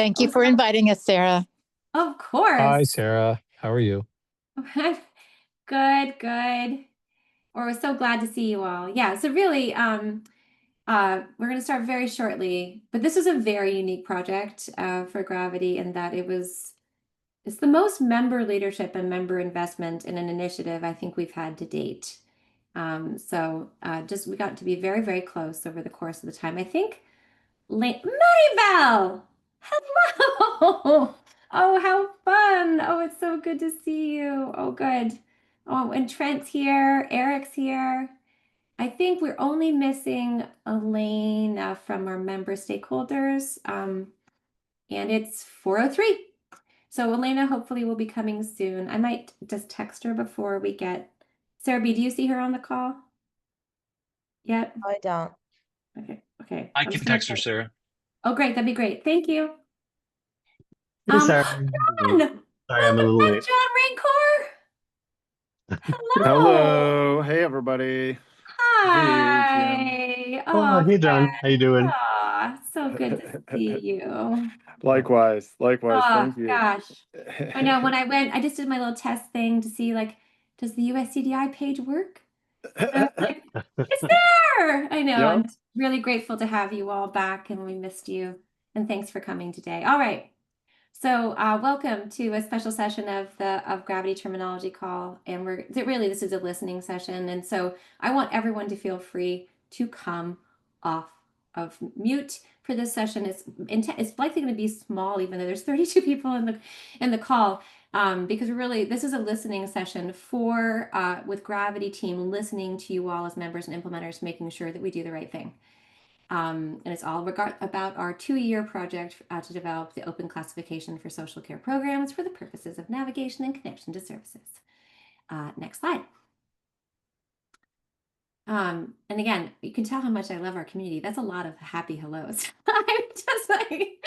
Thank you for inviting us, Sarah. Of Hi, course. Sarah. How are you? Good, good. We're so glad to see you all. Yeah, so really, we're going to start very shortly, but this is a very unique project for Gravity in that it's the most member leadership and member investment in an initiative I think we've had to date. Just we got to be very, very close over the course of the time. I think Maribel, hello. Oh, how fun. Oh, it's so good to see you. Oh, good. Oh, and Trent's here, Eric's here. I think we're only missing Elaine from our member stakeholders, and it's 4:03. So Elena hopefully will be coming soon. I might just text her before we get. Sarah B, do you see her on the call yet? I don't. Okay, okay. I I'm can just gonna text her, text. Sarah. Oh, great. That'd be great. Thank you. Hey, Sarah. John! Sorry, I'm a little Welcome back, late. John Rancor. Hello. Hello. Hey, everybody. Hi. Oh, Oh, hey, John. How you doing? so good to see you. Likewise. Likewise. Oh, Thank you. gosh. I know when I went, I just did my little test thing to see like, does the USCDI page work? And I was like, it's there. I know. Yep. I'm really grateful to have you all back and we missed you. And thanks for coming today. All right. So welcome to a special session of Gravity Terminology Call. And this is a listening session. And so I want everyone to feel free to come off of mute for this session. It's likely going to be small, even though there's 32 people in the call. Because this is a listening session with Gravity team listening to you all as members and implementers, making sure that we do the right thing. And it's all about our 2-year project to develop the open classification for social care programs for the purposes of navigation and connection to services. Next slide. And again, you can tell how much I love our community. That's a lot of happy hellos. I'm just like,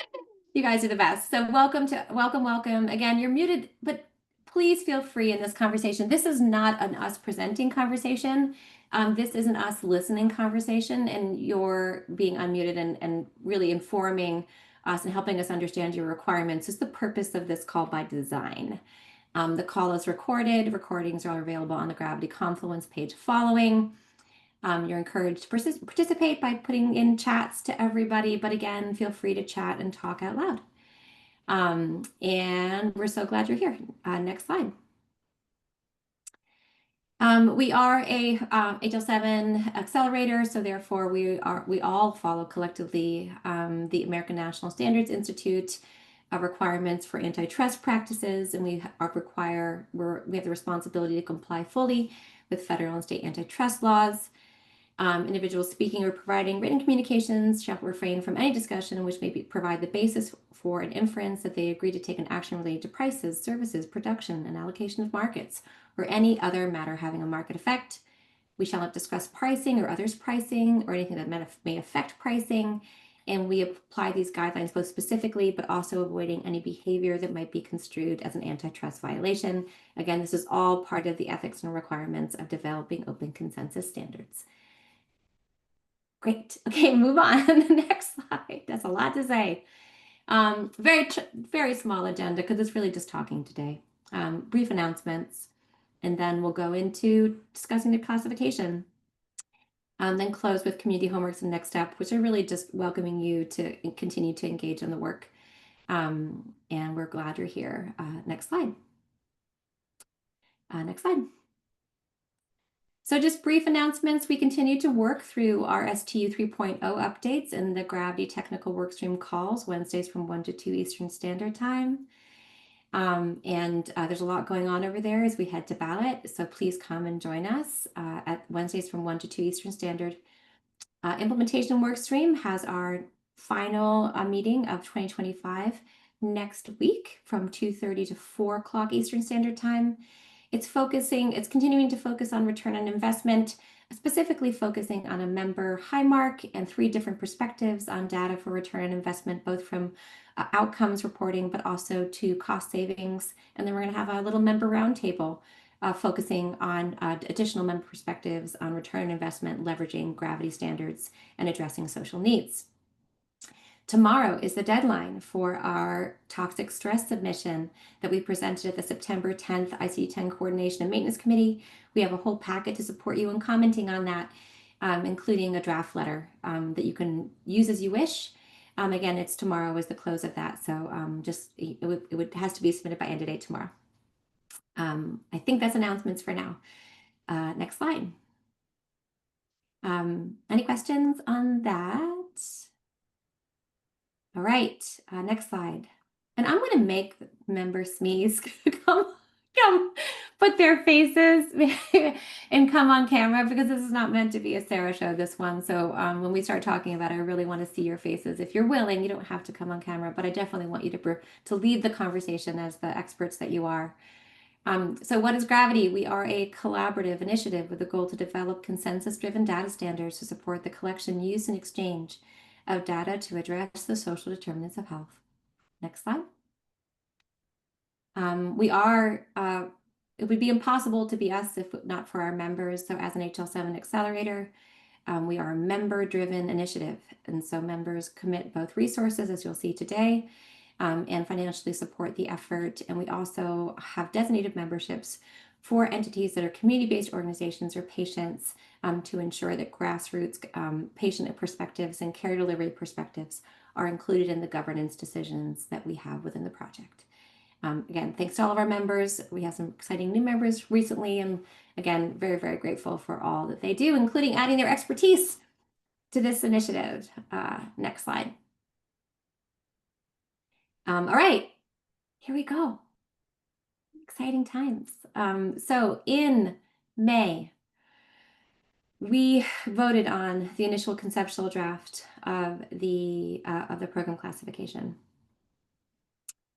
you guys are the best. So welcome. Again, you're muted, but please feel free in this conversation. This is not an us presenting conversation. This is an us listening conversation, and you're being unmuted and really informing us and helping us understand your requirements is the purpose of this call by design. The call is recorded. Recordings are available on the Gravity Confluence page following. You're encouraged to participate by putting in chats to everybody, but again, feel free to chat and talk out loud. And we're so glad you're here. Next slide. We are a HL7 accelerator, so therefore we all follow collectively the American National Standards Institute requirements for antitrust practices, and we have the responsibility to comply fully with federal and state antitrust laws. Individuals speaking or providing written communications shall refrain from any discussion which may provide the basis for an inference that they agree to take an action related to prices, services, production, and allocation of markets, or any other matter having a market effect. We shall not discuss pricing or others' pricing or anything that may affect pricing. And we apply these guidelines both specifically, but also avoiding any behavior that might be construed as an antitrust violation. Again, this is all part of the ethics and requirements of developing open consensus standards. Great. Okay, move on. The next slide. That's a lot to say. Very small agenda because it's really just talking today. Brief announcements, and then we'll go into discussing the classification. Then close with community homeworks and next step, which are really just welcoming you to continue to engage in the work. And we're glad you're here. Next slide. Next slide. So just brief announcements. We continue to work through our STU 3.0 updates and the Gravity Technical Workstream calls Wednesdays from 1 to 2 Eastern Standard Time. There's a lot going on over there as we head to ballot. So please come and join us at Wednesdays from 1 to 2 Eastern Standard. Implementation Workstream has our final meeting of 2025 next week from 2:30 to 4 o'clock Eastern Standard Time. It's continuing to focus on return on investment, specifically focusing on a member high mark and 3 different perspectives on data for return on investment, both from outcomes reporting, but also to cost savings. And then we're going to have a little member roundtable focusing on additional member perspectives on return on investment, leveraging Gravity standards and addressing social needs. Tomorrow is the deadline for our toxic stress submission that we presented at the September 10th ICD-10 Coordination and Maintenance Committee. We have a whole packet to support you in commenting on that, including a draft letter that you can use as you wish. Again, it's tomorrow is the close of that, so it has to be submitted by end of day tomorrow. I think that's announcements for now. Next slide. Any questions on that? All right, next slide. And I'm going to make member SMEs come put their faces and come on camera, because this is not meant to be a Sarah show, this one. So when we start talking about it, I really want to see your faces. If you're willing, you don't have to come on camera, but I definitely want you to lead the conversation as the experts that you are. So what is Gravity? We are a collaborative initiative with the goal to develop consensus-driven data standards to support the collection, use, and exchange of data to address the social determinants of health. Next slide. It would be impossible to be us if not for our members. So as an HL7 accelerator, we are a member-driven initiative. And so members commit both resources, as you'll see today, and financially support the effort. And we also have designated memberships for entities that are community-based organizations or patients to ensure that grassroots patient perspectives and care delivery perspectives are included in the governance decisions that we have within the project. Again, thanks to all of our members. We have some exciting new members recently, and again, very, very grateful for all that they do, including adding their expertise to this initiative. Next slide. All right, here we go. Exciting times. So in May, we voted on the initial conceptual draft of the program classification.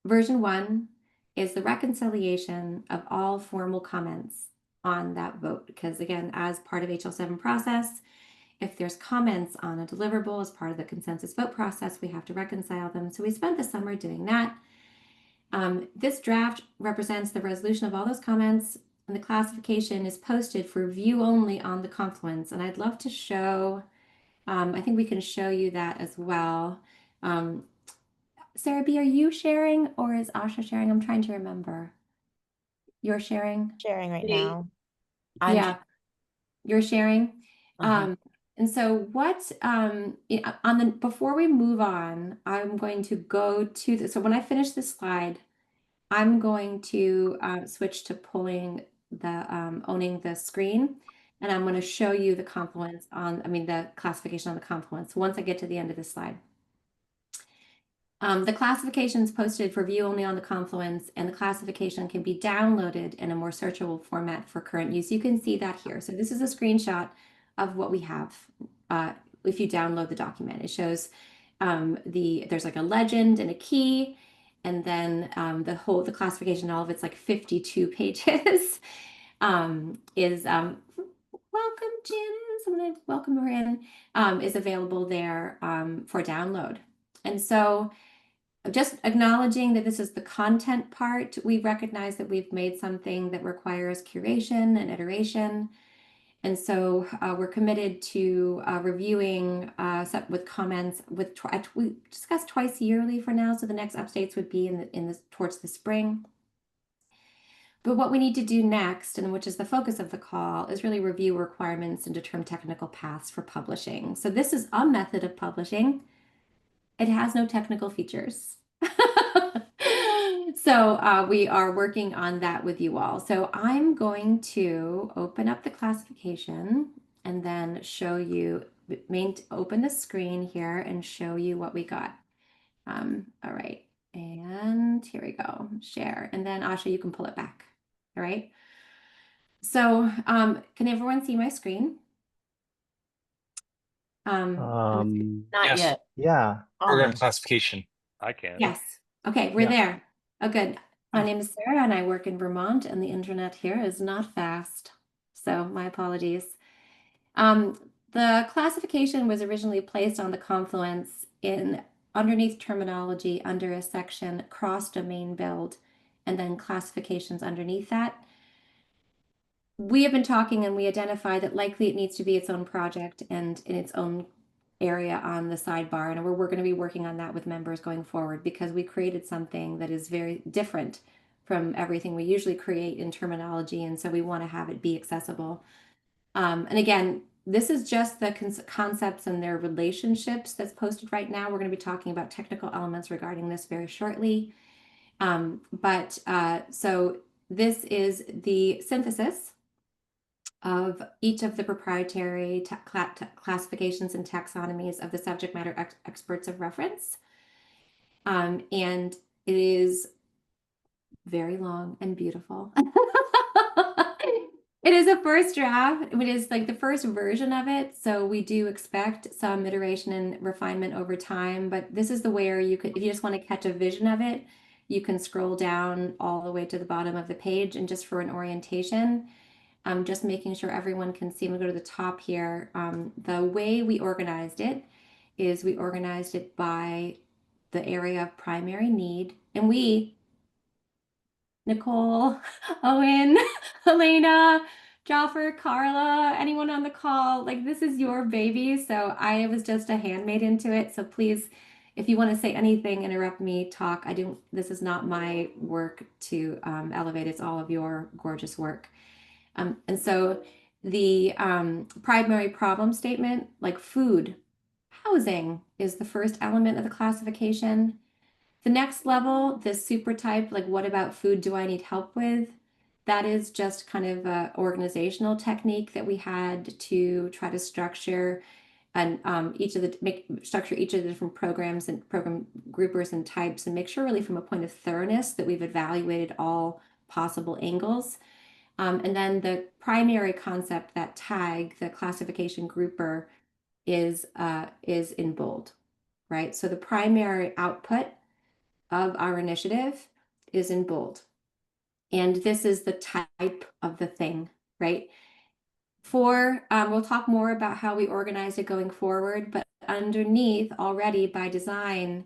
Version 1 is the reconciliation of all formal comments on that vote, because again, as part of HL7 process, if there's comments on a deliverable as part of the consensus vote process, we have to reconcile them. So we spent the summer doing that. This draft represents the resolution of all those comments, and the classification is posted for view only on the Confluence. And I'd love to show, I think we can show you that as well. Sarah B, are you sharing or is Asha sharing? I'm trying to remember. You're sharing? Sharing right Me. now. Yeah, you're sharing. Uh-huh. And so what before we move on, I'm going to go to the, so when I finish this slide, I'm going to switch to pulling the owning the screen, and I'm going to show you the Confluence the classification on the Confluence once I get to the end of this slide. The classification is posted for view only on the Confluence, and the classification can be downloaded in a more searchable format for current use. You can see that here. So this is a screenshot of what we have. If you download the document, it shows there's like a legend and a key, and then the classification, all of it's like 52 pages. Welcome, Janice. I'm going to welcome her in. Is available there for download. And so just acknowledging that this is the content part, we recognize that we've made something that requires curation and iteration. And so we're committed to reviewing with comments we discuss twice yearly for now. So the next updates would be towards the spring. But what we need to do next, and which is the focus of the call, is really review requirements and determine technical paths for publishing. So this is a method of publishing. It has no technical features. So we are working on that with you all. So I'm going to open up the classification and then show you, open the screen here and show you what we got. All right, and here we go, share. And then Asha, you can pull it back, all right? So can everyone see my screen? Not Yes. yet. Yeah. Program Almost. classification. I can. Yes. Okay, we're Yeah. there. Oh, good. My name is Sarah and I work in Vermont, and the internet here is not fast. So my apologies. The classification was originally placed on the Confluence underneath terminology under a section cross-domain build, and then classifications underneath that. We have been talking and we identified that likely it needs to be its own project and in its own area on the sidebar, and we're going to be working on that with members going forward because we created something that is very different from everything we usually create in terminology, and so we want to have it be accessible. And again, this is just the concepts and their relationships that's posted right now. We're going to be talking about technical elements regarding this very shortly. So this is the synthesis of each of the proprietary classifications and taxonomies of the subject matter experts of reference. And it is very long and beautiful. It is a first draft. It is like the first version of it. So we do expect some iteration and refinement over time, but this is the where you could, if you just want to catch a vision of it, you can scroll down all the way to the bottom of the page. And just for an orientation, just making sure everyone can see, I'm gonna go to the top here. The way we organized it is we organized it by the area of primary need. And we, Nicole, Owen, Elena, Joffer, Carla, anyone on the call, like this is your baby. So I was just a handmaid into it. So please, if you want to say anything, interrupt me, talk. This is not my work to elevate. It's all of your gorgeous work. And so the primary problem statement, like food, housing is the first element of the classification. The next level, the super type, like what about food do I need help with? That is just kind of an organizational technique that we had to try to structure and structure each of the different programs and program groupers and types and make sure really from a point of thoroughness that we've evaluated all possible angles. And then the primary concept, that tag, the classification grouper is in bold, right? So the primary output of our initiative is in bold. And this is the type of the thing, right? We'll talk more about how we organize it going forward, but underneath already by design,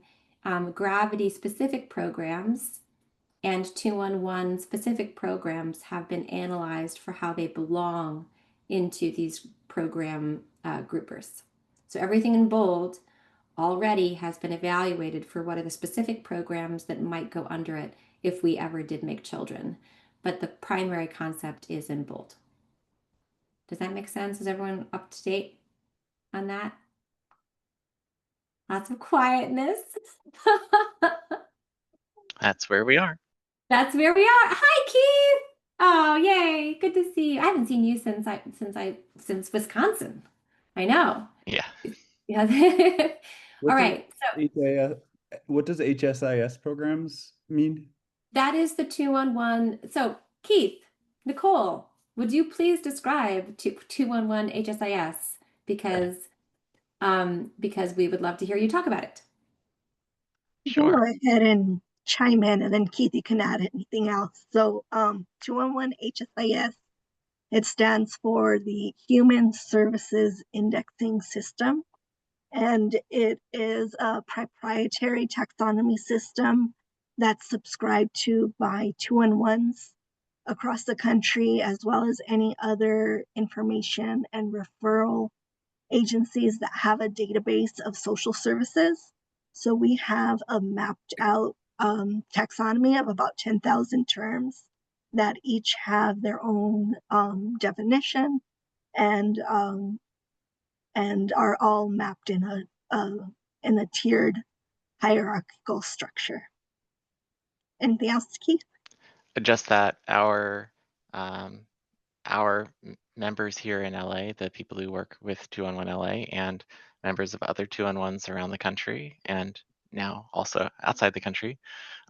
gravity specific programs and 211 specific programs have been analyzed for how they belong into these program groupers. So everything in bold already has been evaluated for what are the specific programs that might go under it if we ever did make children. But the primary concept is in bold. Does that make sense? Is everyone up to date on that? Lots of quietness. That's where we are. That's where we are. Hi, Keith. Oh, yay. Good to see you. I haven't seen you since Wisconsin. I know. Yeah. Yeah. All right. So what does HSIS programs mean? that is the 211. So Keith, Nicole, would you please describe 211 HSIS because we would love to hear you talk about it. Sure. Go ahead and chime in, and then Keith, you can add anything else. So 211 HSIS, it stands for the Human Services Indexing System, and it is a proprietary taxonomy system that's subscribed to by 211s across the country, as well as any other information and referral agencies that have a database of social services. So we have a mapped out taxonomy of about 10,000 terms that each have their own definition and are all mapped in a tiered hierarchical structure. Anything else, Keith? Just that our members here in LA, the people who work with 211 LA and members of other 211s around the country and now also outside the country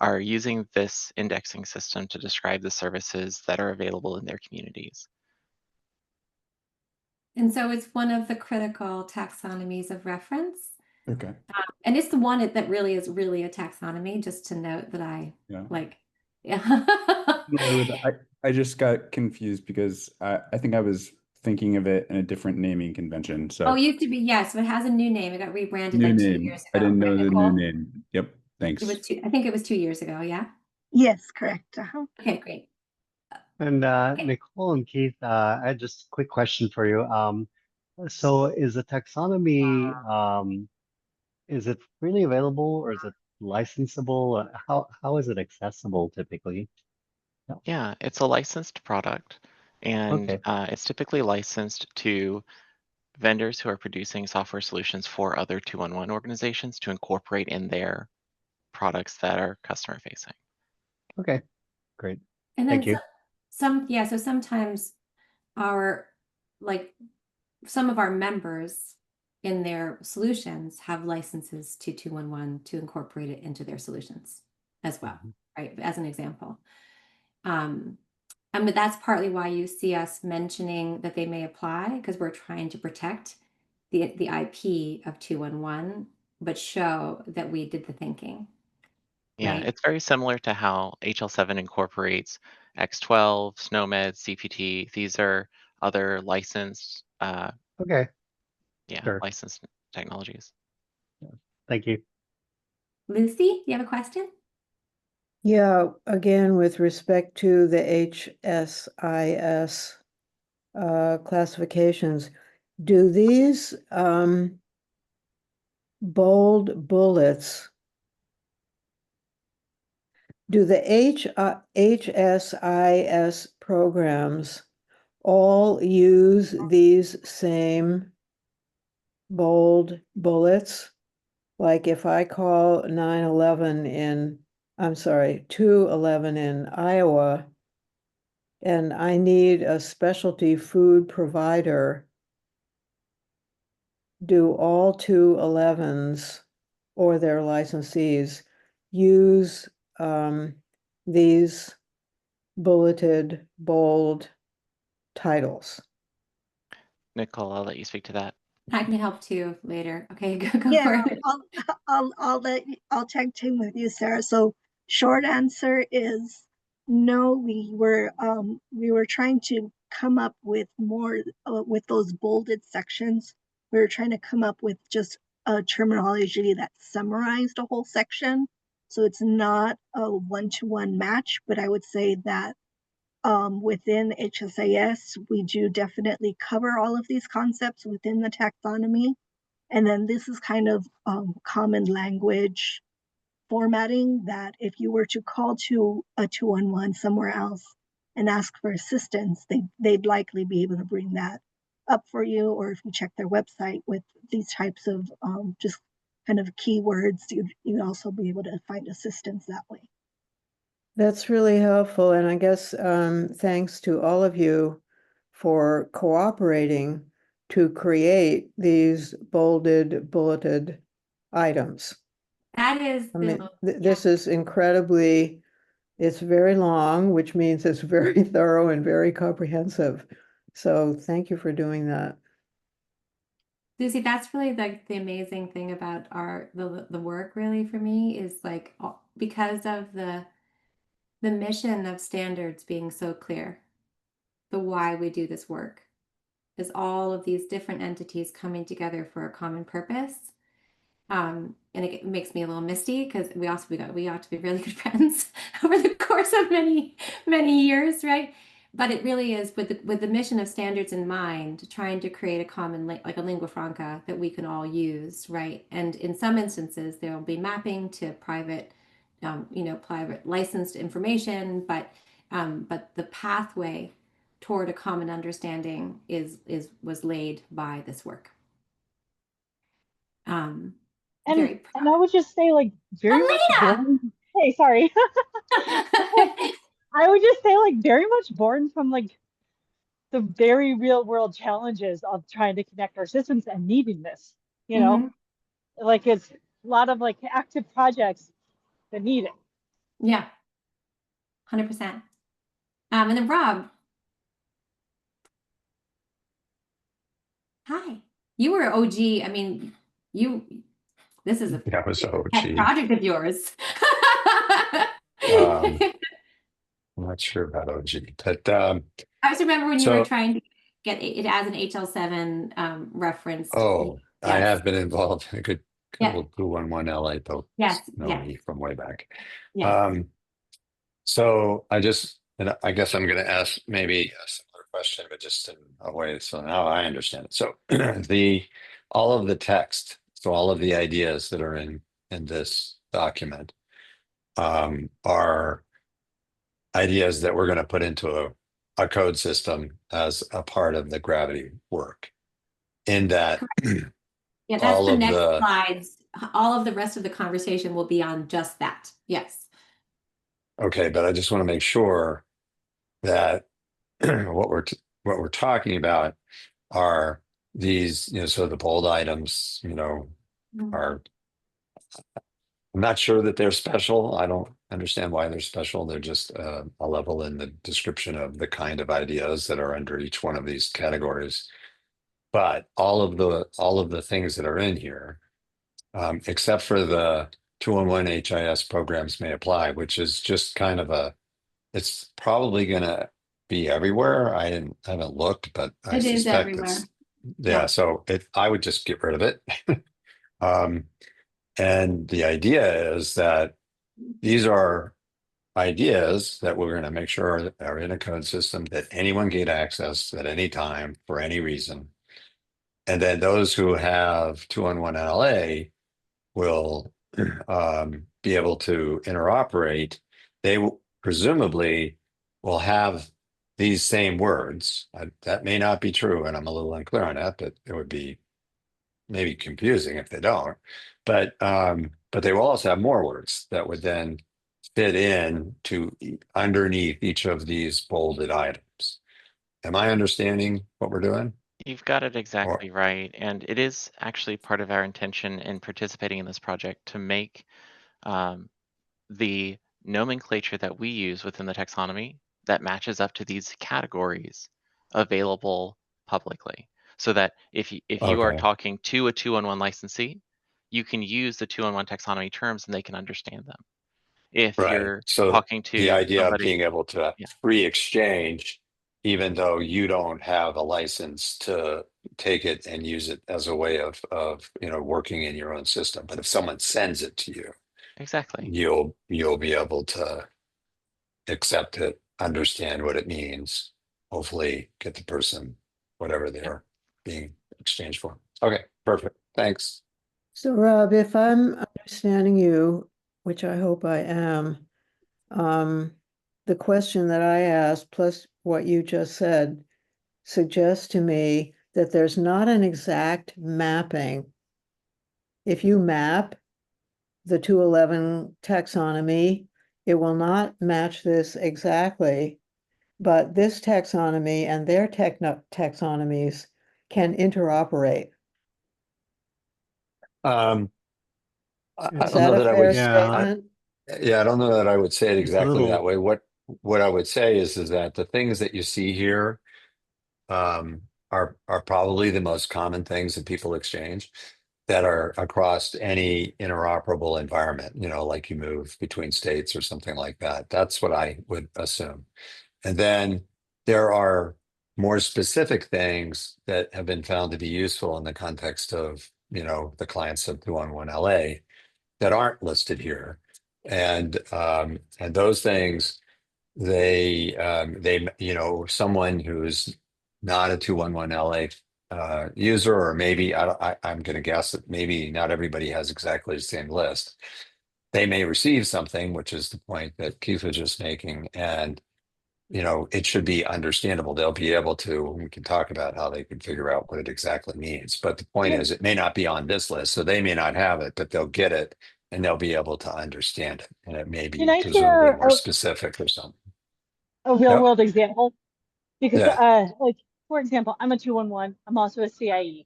are using this indexing system to describe the services that are available in their communities. And so it's one of the critical taxonomies of reference. Okay. And it's the one that really is really a taxonomy, just to note that I like. Yeah. I just got confused because I think I was thinking of it in a different naming convention. So Oh, it used to be, yes, but it has a new name. It got rebranded new like name. 2 years ago. I didn't know right, the Nicole? new name. Yep. Thanks. It was I think it was 2 years ago, yeah? Yes, correct. Okay, great. And Nicole and Keith, I had just a quick question for you. So is the taxonomy, is it freely available or is it licensable? How is it accessible typically? Yeah, it's a licensed product, and Okay. it's typically licensed to vendors who are producing software solutions for other 211 organizations to incorporate in their products that are customer facing. Okay. Great. And Thank then you. so sometimes our, like, some of our members in their solutions have licenses to 211 to incorporate it into their solutions as well, right? As an example. But that's partly why you see us mentioning that they may apply, because we're trying to protect the IP of 211, but show that we did the thinking. Yeah, Right. it's very similar to how HL7 incorporates X12, SNOMED, CPT. These are other licensed, Okay. yeah, Sure. licensed technologies. Thank you. Lucy, you have a question? Yeah, again, with respect to the HSIS classifications, do these bold bullets, do the HSIS programs all use these same bold bullets? Like if I call 911 in, I'm sorry, 211 in Iowa, and I need a specialty food provider, do all 211s or their licensees use these bulleted bold titles? Nicole, I'll let you speak to that. I can help too later. Okay, go Yeah, for it. I'll tag team with you, Sarah. So short answer is no. We were trying to come up with more with those bolded sections. We were trying to come up with just a terminology that summarized a whole section. So it's not a one-to-one match, but I would say that within HSIS, we do definitely cover all of these concepts within the taxonomy. And then this is kind of common language formatting that if you were to call to a 211 somewhere else and ask for assistance, they'd likely be able to bring that up for you. Or if you check their website with these types of just kind of keywords, you'd also be able to find assistance that way. That's really helpful, and I guess thanks to all of you for cooperating to create these bolded, bulleted items. That is I mean, the this is incredibly, it's very long, which means it's very thorough and very comprehensive. So thank you for doing that. Lucy, that's really like the amazing thing about the work really for me is like because of the mission of standards being so clear, the why we do this work is all of these different entities coming together for a common purpose. And it makes me a little misty because we ought to be really good friends over the course of many years, right? But it really is with the mission of standards in mind, trying to create a common like a lingua franca that we can all use, right? And in some instances, there will be mapping to private, private licensed information, but the pathway toward a common understanding was laid by this work. And Very proud. I would just say, like, very much born. Hey, sorry. I would just say, like, very much born from like the very real world challenges of trying to connect our systems and needing this. You know, like it's a lot of like active projects that need it. Yeah, 100%. And then Rob. Hi. You were OG. I mean, this is a That was pet OG. project of yours. I'm not sure about OG, but I just remember when you so- were trying to get it as an HL7 reference. oh, I Yes. have been involved in a good Yeah. couple of 211 LA, though. Yes, Know yes. me from way back. Yes. So I guess I'm going to ask maybe a similar question, but just in a way, so now I understand it. So all of the text, so all of the ideas that are in this document are ideas that we're going to put into a code system as a part of the Gravity work. In that, Yeah, that's all the of next the- slides. All of the rest of the conversation will be on just that. Yes. okay, but I just want to make sure that what we're talking about are these, so the bold items, are, I'm not sure that they're special. I don't understand why they're special. They're just a level in the description of the kind of ideas that are under each one of these categories. But all of the things that are in here, except for the 2-in-1 HIS programs may apply, which is just kind of it's probably going to be everywhere. I haven't looked, but I It is suspect everywhere. yeah. So I would just get rid of it. And the idea is that these are ideas that we're going to make sure are in a code system that anyone get access at any time for any reason. And then those who have 2-in-1 LA will be able to interoperate. They presumably will have these same words. That may not be true, and I'm a little unclear on that, but it would be maybe confusing if they don't. But they will also have more words that would then fit in to underneath each of these bolded items. Am I understanding what we're doing? You've got it exactly right. And it is actually part of our intention in participating in this project to make the nomenclature that we use within the taxonomy that matches up to these categories available publicly. So that if you are Okay. talking to a 2-in-1 licensee, you can use the 2-in-1 taxonomy terms and they can understand them. If Right. you're So talking to the idea somebody, of being able to yeah. free exchange, even though you don't have a license to take it and use it as a way of working in your own system. But if someone sends it to you, Exactly. you'll be able to accept it, understand what it means, hopefully get the person whatever they're being exchanged for. Okay, perfect. Thanks. So Rob, if I'm understanding you, which I hope I am, the question that I asked plus what you just said suggests to me that there's not an exact mapping. If you map the 211 taxonomy, it will not match this exactly, but this taxonomy and their taxonomies can interoperate. I Is don't that know a that I fair would. statement? Yeah, I don't know that I would say it It's a exactly that little- way. What I would say is that the things that you see here are probably the most common things that people exchange that are across any interoperable environment, like you move between states or something like that. That's what I would assume. And then there are more specific things that have been found to be useful in the context of, the clients of 2-in-1 LA that aren't listed here. And those things, they someone who's not a 2-in-1 LA user, or maybe I'm going to guess that maybe not everybody has exactly the same list. They may receive something, which is the point that Keith was just making, and it should be understandable. They'll be able to. We can talk about how they can figure out what it exactly means. But the point is, it may not be on this list, so they may not have it, but they'll get it and they'll be able to understand it, and it may be Can I presumably share more specific or something. a real Yep. world example? Because Yeah. for example, I'm a 2-in-1. I'm also a CIE.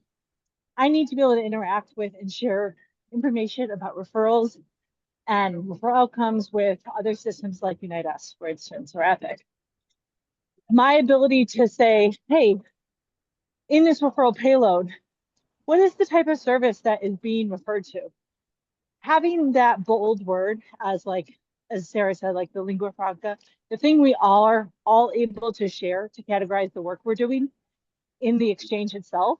I need to be able to interact with and share information about referrals and referral outcomes with other systems like UniteUs, for instance, or Epic. My ability to say, hey, in this referral payload, what is the type of service that is being referred to? Having that bold word as Sarah said, like the lingua franca, the thing we are all able to share to categorize the work we're doing in the exchange itself.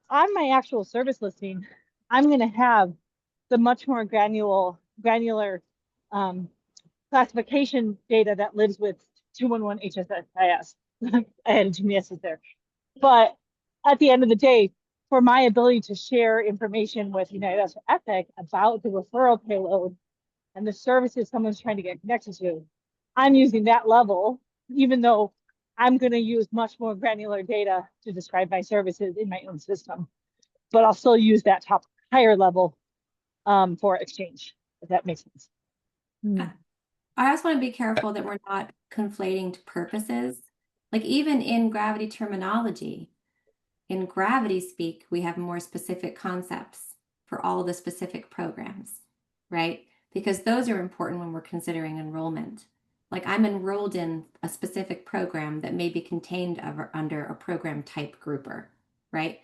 On my actual service listing, I'm going to have the much more granular classification data that lives with 2-in-1 HSIS. I had a gymnastics there. But at the end of the day, for my ability to share information with United for Epic about the referral payload and the services someone's trying to get connected to, I'm using that level, even though I'm going to use much more granular data to describe my services in my own system. But I'll still use that higher level for exchange, if that makes sense. I also want to be careful that we're not conflating purposes. Like even in Gravity terminology, in Gravity speak, we have more specific concepts for all the specific programs, right? Because those are important when we're considering enrollment. Like I'm enrolled in a specific program that may be contained under a program type grouper, right?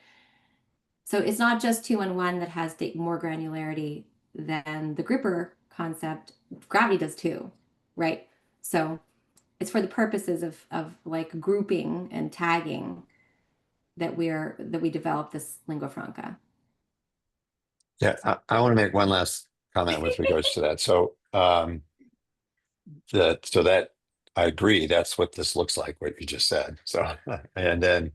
So it's not just 2-in-1 that has more granularity than the grouper concept. Gravity does too, right? So it's for the purposes of like grouping and tagging that we develop this lingua franca. Yeah, I want to make one last comment with regards to that. So that I agree, that's what this looks like, what you just said. So and then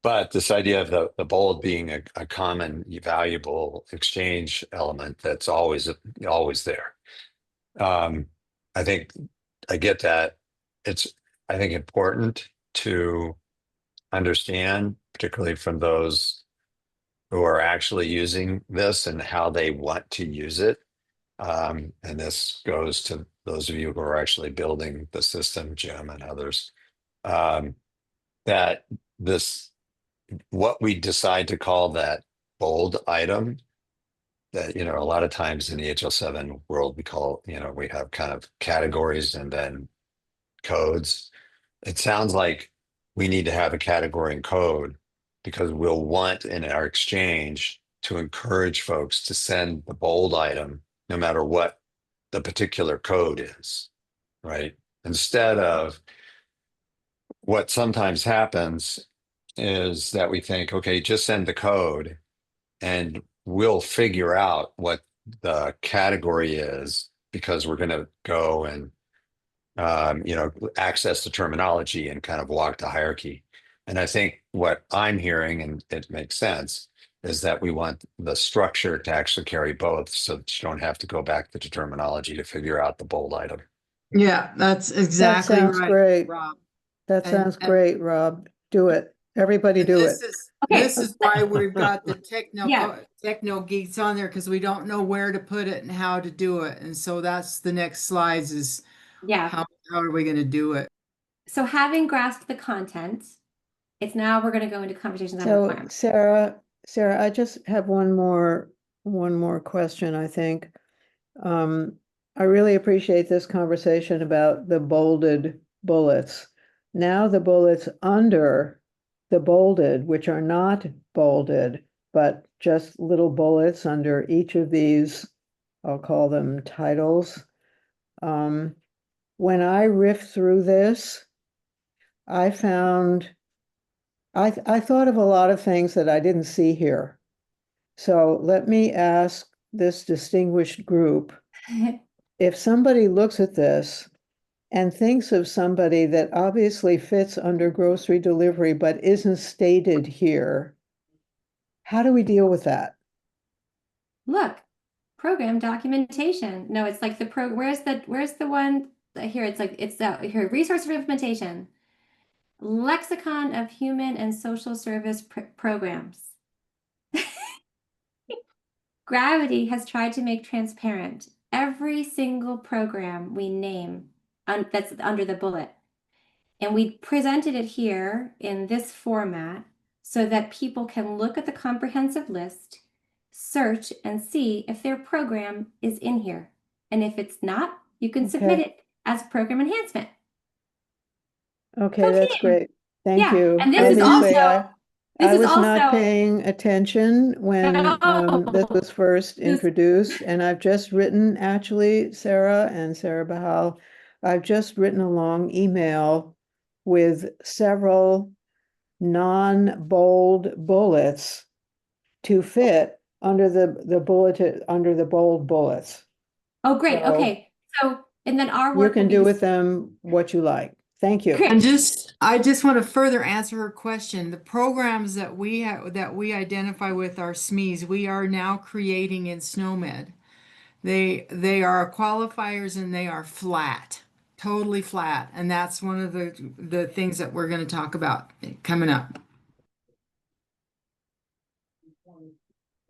but this idea of the bold being a common valuable exchange element that's always there. I think I get that. It's, I think, important to understand, particularly from those who are actually using this and how they want to use it. And this goes to those of you who are actually building the system, Jim and others, that what we decide to call that bold item, that, a lot of times in the HL7 world, we have kind of categories and then codes. It sounds like we need to have a category and code because we'll want in our exchange to encourage folks to send the bold item no matter what the particular code is, right? Instead of what sometimes happens is that we think, okay, just send the code and we'll figure out what the category is because we're going to go and access the terminology and kind of walk the hierarchy. And I think what I'm hearing, and it makes sense, is that we want the structure to actually carry both so that you don't have to go back to the terminology to figure out the bold item. Yeah, that's exactly sounds right, great. Rob. That And- sounds and- great, Rob. Do it. Everybody And do this it. is Okay. this is why we've got the techno Yeah. geeks on there, because we don't know where to put it and how to do it. And so that's the next slides is Yeah. how are we going to do it? So having grasped the content, it's now we're going to go into conversations on So requirements. Sarah, I just have one more question, I think. I really appreciate this conversation about the bolded bullets. Now the bullets under the bolded, which are not bolded, but just little bullets under each of these, I'll call them titles. When I riffed through this, I found I thought of a lot of things that I didn't see here. So let me ask this distinguished group, if somebody looks at this and thinks of somebody that obviously fits under grocery delivery but isn't stated here, how do we deal with that? Look, program documentation. No, it's like where's the one here? It's like here, resource for implementation. Lexicon of Human and Social Service Programs. Gravity has tried to make transparent every single program we name that's under the bullet. And we presented it here in this format so that people can look at the comprehensive list, search, and see if their program is in here. And if it's not, you can submit it as program enhancement. Okay, that's great. Thank Yeah, you. and this is Obviously, also- I was not paying attention when this was first introduced, and I've just written, actually, Sarah and Sarah Bahal, I've just written a long email with several non-bold bullets to fit under the bulleted, under the bold bullets. Oh, great. So- Okay. So, and then our You work can will be do to with them what you like. Thank you. Great. And I just want to further answer her question. The programs that we identify with our SMEs, we are now creating in SNOMED. They are qualifiers and they are flat, totally flat. And that's one of the things that we're going to talk about coming up.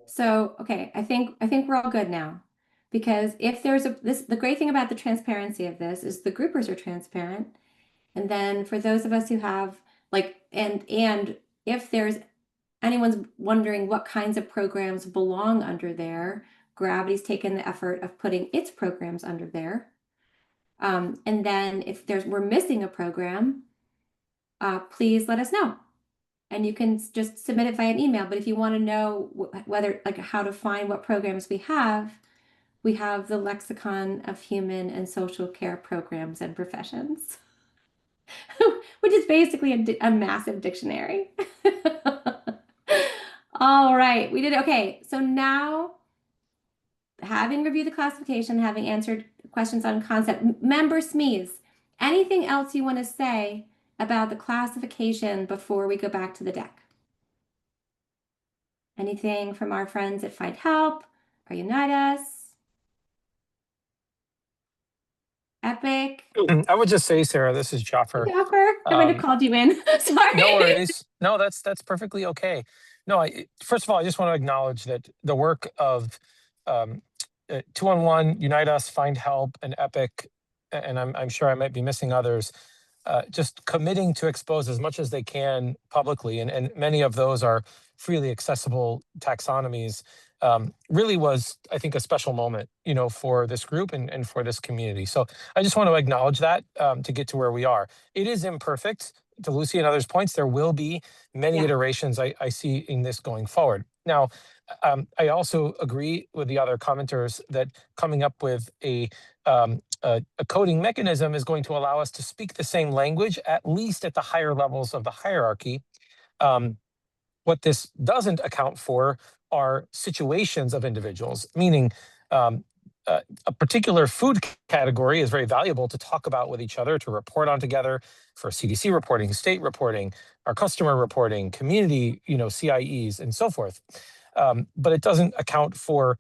So, okay, I think we're all good now. Because if there's the great thing about the transparency of this is the groupers are transparent. And then for those of us who have and if there's anyone's wondering what kinds of programs belong under there, Gravity's taken the effort of putting its programs under there. And then if we're missing a program, please let us know. And you can just submit it via an email. But if you want to know whether how to find what programs we have the Lexicon of Human and Social Care Programs and Professions, which is basically a massive dictionary. All right, we did it. Okay, so now, having reviewed the classification, having answered questions on concept, member SMEs, anything else you want to say about the classification before we go back to the deck? Anything from our friends at Find Help or Unite Us? Epic? I would just say, Sarah, this is Jaffer. Jaffer, I would have called you in. Sorry. No worries. No, that's perfectly okay. No, first of all, I just want to acknowledge that the work of 211, Unite Us, Find Help, and Epic, and I'm sure I might be missing others, just committing to expose as much as they can publicly, and many of those are freely accessible taxonomies, really was, I think, a special moment, for this group and for this community. So I just want to acknowledge that to get to where we are. It is imperfect. To Lucy and others' points, there will be many iterations I see in this going forward. Now, I also agree with the other commenters that coming up with a coding mechanism is going to allow us to speak the same language, at least at the higher levels of the hierarchy. What this doesn't account for are situations of individuals, meaning a particular food category is very valuable to talk about with each other, to report on together for CDC reporting, state reporting, our customer reporting, community, CIEs, and so forth. But it doesn't account for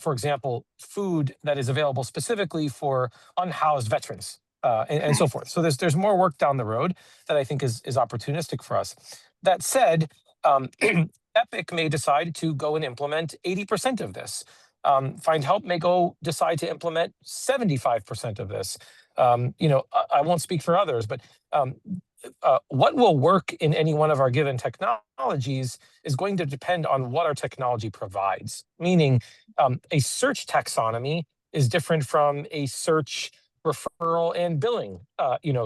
example, food that is available specifically for unhoused veterans and so forth. So there's more work down the road that I think is opportunistic for us. That said, Epic may decide to go and implement 80% of this. Find Help may decide to implement 75% of this. I won't speak for others, but what will work in any one of our given technologies is going to depend on what our technology provides. Meaning, a search taxonomy is different from a search referral and billing,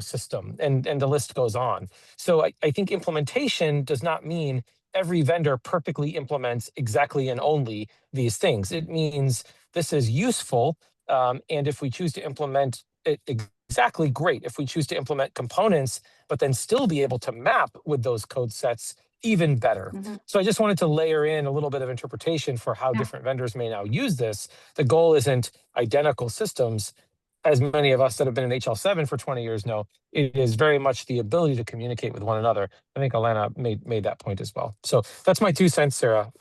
system, and the list goes on. So I think implementation does not mean every vendor perfectly implements exactly and only these things. It means this is useful, and if we choose to implement it exactly, great. If we choose to implement components, but then still be able to map with those code sets, even better. Mm-hmm. So I just wanted to layer in a little bit of interpretation for how different vendors may now use this. The goal isn't identical systems. As many of us that have been in HL7 for 20 years know, it is very much the ability to communicate with one another. I think Alana made that point as well. So that's my 2 cents, Sarah.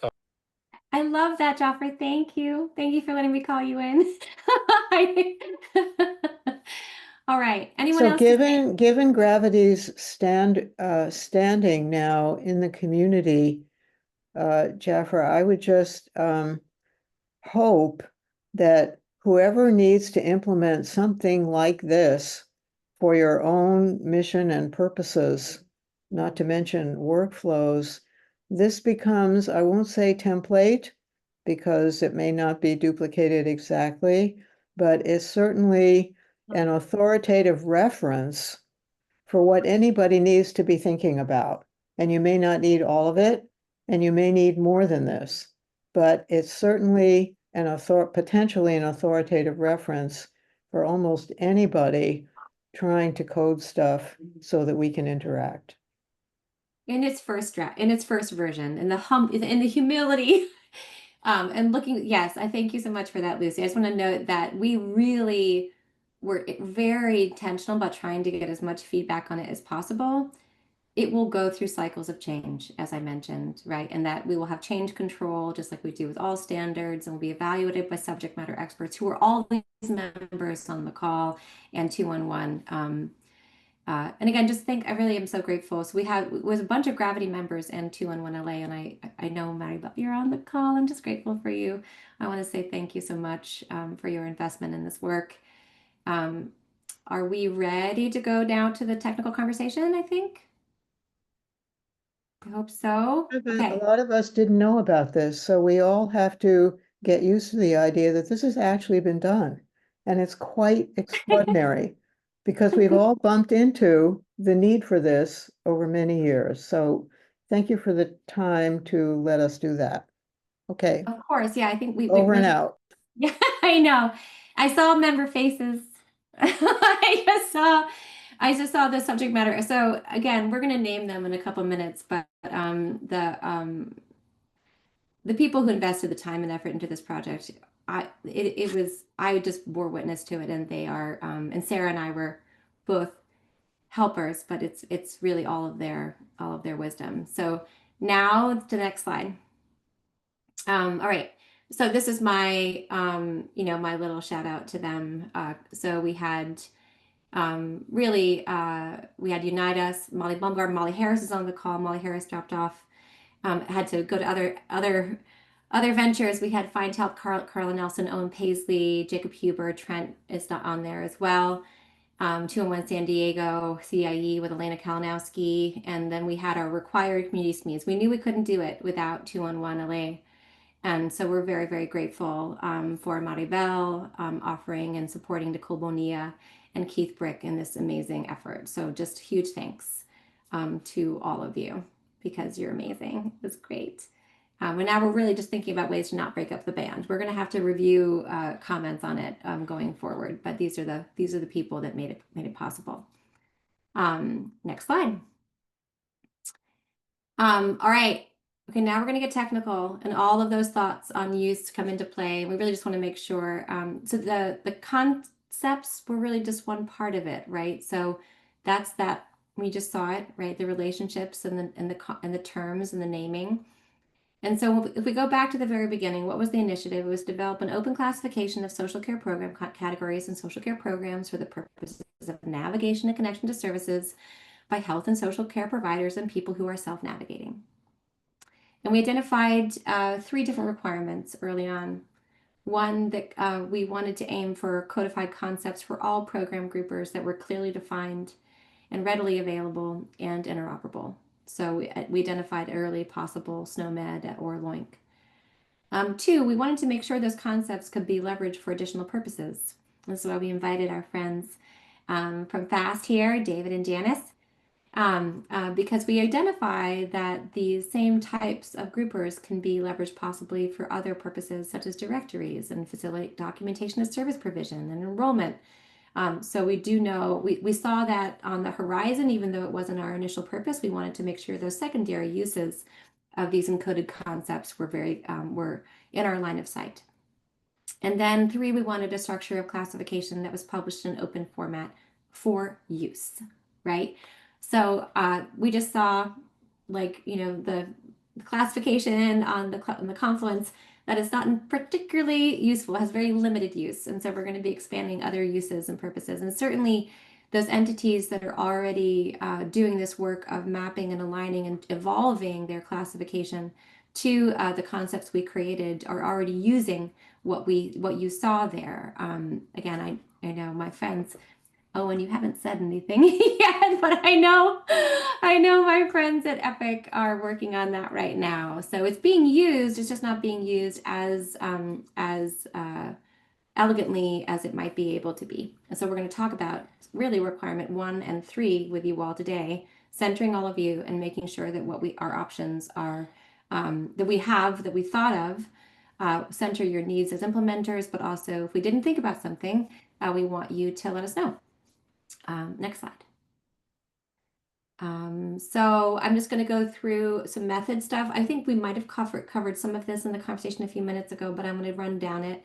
I love that, Jaffer. Thank you. Thank you for letting me call you in. All right. Anyone else? Given Gravity's standing now in the community, Jaffer, I would just hope that whoever needs to implement something like this for your own mission and purposes, not to mention workflows, this becomes, I won't say template, because it may not be duplicated exactly, but it's certainly an authoritative reference for what anybody needs to be thinking about. And you may not need all of it, and you may need more than this, but it's certainly potentially an authoritative reference for almost anybody trying to code stuff so that we can interact. In its first draft, in its first version, in the humility, and looking. Yes, I thank you so much for that, Lucy. I just want to note that we really we're very intentional about trying to get as much feedback on it as possible. It will go through cycles of change, as I mentioned, right? And that we will have change control, just like we do with all standards, and will be evaluated by subject matter experts who are all these members on the call and 211. And again, I really am so grateful. So it was a bunch of Gravity members and 211 LA, and I know Maribel, you're on the call. I'm just grateful for you. I want to say thank you so much for your investment in this work. Are we ready to go down to the technical conversation, I think? I hope so. A Okay. lot of us didn't know about this, so we all have to get used to the idea that this has actually been done. And it's quite extraordinary because we've all bumped into the need for this over many years. So thank you for the time to let us do that. Okay, Of course. Yeah, I think we over and really- out. Yeah, I know. I saw member faces. I just saw the subject matter. So again, we're going to name them in a couple minutes, but the people who invested the time and effort into this project, I just bore witness to it, and they are, and Sarah and I were both helpers, but it's really all of their wisdom. So now to the next slide. All right. So this is my, my little shout out to them. So we had we had Unite Us, Molly Baumgart, Molly Harris is on the call. Molly Harris dropped off, had to go to other ventures. We had Find Help, Carla Nelson, Owen Paisley, Jacob Huber, Trent is not on there as well. 211 San Diego, CIE with Elena Kalinowski. And then we had our required community SMEs. We knew we couldn't do it without 211 LA. And so we're very, very grateful for Maribel offering and supporting Nicole Bonilla and Keith Brick in this amazing effort. So just huge thanks to all of you, because you're amazing. It was great. And now we're really just thinking about ways to not break up the band. We're going to have to review comments on it going forward, but these are the people that made it possible. Next slide. All right. Okay, now we're going to get technical, and all of those thoughts on use come into play. We really just want to make sure. So the concepts were really just one part of it, right? So that's that. We just saw it, right? The relationships and the terms and the naming. And so if we go back to the very beginning, what was the initiative? It was develop an open classification of social care program categories and social care programs for the purposes of navigation and connection to services by health and social care providers and people who are self-navigating. And we identified 3 different requirements early on. One, that we wanted to aim for codified concepts for all program groupers that were clearly defined and readily available and interoperable. So we identified early possible SNOMED or LOINC. 2, we wanted to make sure those concepts could be leveraged for additional purposes. This is why we invited our friends from FAST here, David and Janice, because we identify that these same types of groupers can be leveraged possibly for other purposes, such as directories and facilitate documentation of service provision and enrollment. So we do know, we saw that on the horizon, even though it wasn't our initial purpose. We wanted to make sure those secondary uses of these encoded concepts were were in our line of sight. And then 3, we wanted a structure of classification that was published in open format for use, right? So we just saw, the classification on the Confluence that is not particularly useful, has very limited use. And so we're going to be expanding other uses and purposes. And certainly those entities that are already doing this work of mapping and aligning and evolving their classification to the concepts we created are already using what you saw there. Again, I know my friends. Oh, and you haven't said anything yet, but I know my friends at Epic are working on that right now. So it's being used, it's just not being used as elegantly as it might be able to be. And so we're going to talk about really requirement 1 and 3 with you all today, centering all of you and making sure that our options are, that we thought of, center your needs as implementers, but also if we didn't think about something, we want you to let us know. Next slide. So I'm just going to go through some method stuff. I think we might have covered some of this in the conversation a few minutes ago, but I'm going to run down it.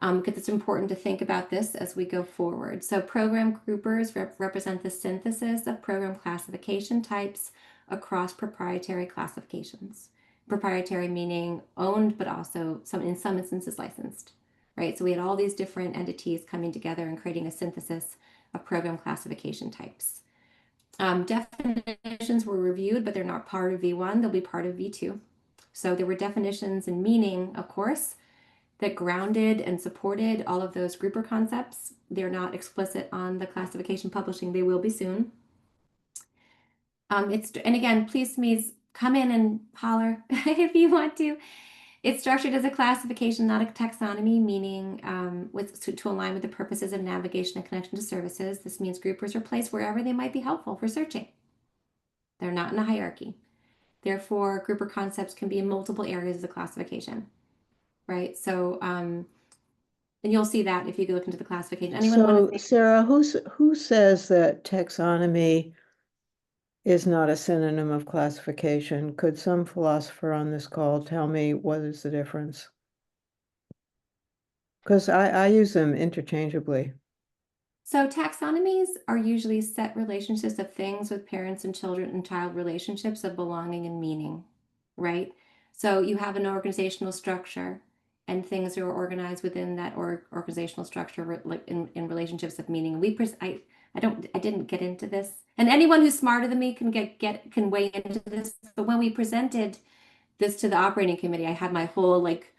because it's important to think about this as we go forward. So program groupers represent the synthesis of program classification types across proprietary classifications. Proprietary meaning owned, but also in some instances licensed, right? So we had all these different entities coming together and creating a synthesis of program classification types. Definitions were reviewed, but they're not part of V1. They'll be part of V2. So there were definitions and meaning, of course, that grounded and supported all of those grouper concepts. They're not explicit on the classification publishing. They will be soon. And again, please, SMEs, come in and holler if you want to. It's structured as a classification, not a taxonomy, meaning to align with the purposes of navigation and connection to services. This means groupers are placed wherever they might be helpful for searching. They're not in a hierarchy. Therefore, grouper concepts can be in multiple areas of the classification, right? So, and you'll see that if you look into the classification. Anyone want to say? Sarah, who says that taxonomy is not a synonym of classification? Could some philosopher on this call tell me what is the difference? Because I use them interchangeably. So taxonomies are usually set relationships of things with parents and children and child relationships of belonging and meaning, right? So you have an organizational structure and things are organized within that organizational structure like in relationships of meaning. I didn't get into this, and anyone who's smarter than me can weigh into this. But when we presented this to the operating committee, I had my whole like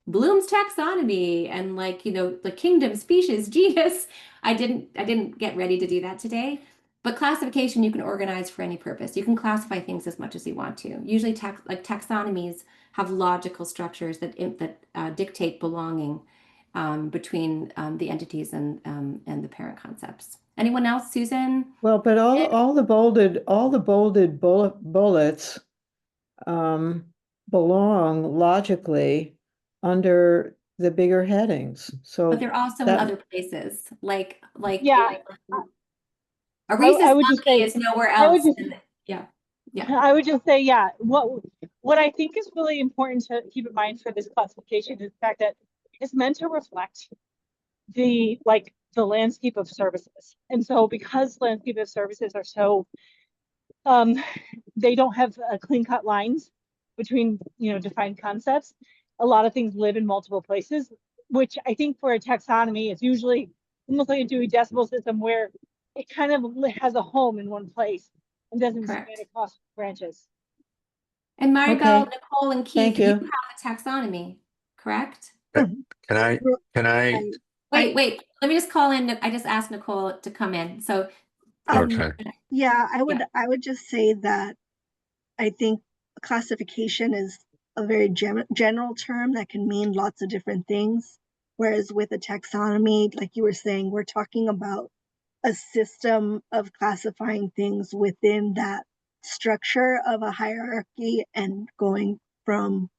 Bloom's taxonomy and like, you know, the kingdom, species, genus. I didn't get ready to do that today. But classification you can organize for any purpose. You can classify things as much as you want to. Usually taxonomies have logical structures that dictate belonging between the entities and the parent concepts. Anyone else, Susan? Well, but all the bolded bullets belong logically under the bigger headings. So But they're also in other places, like Yeah. a rhesus I would just monkey say- is nowhere I would else. just- Yeah. I would just say, yeah, what I think is really important to keep in mind for this classification is the fact that it's meant to reflect the landscape of services. And so because landscape of services are so, they don't have clean cut lines between, defined concepts. A lot of things live in multiple places, which I think for a taxonomy is usually almost like a Dewey Decimal System where it kind of has a home in one place and doesn't spread Correct. across branches. And Maribel, Okay. Nicole, and Keith, Thank you you. have a taxonomy, correct? Can I? Wait. Let me just call in. I just asked Nicole to come in. So, Okay. Yeah, I would just say that I think classification is a very general term that can mean lots of different things. Whereas with a taxonomy, like you were saying, we're talking about a system of classifying things within that structure of a hierarchy and going from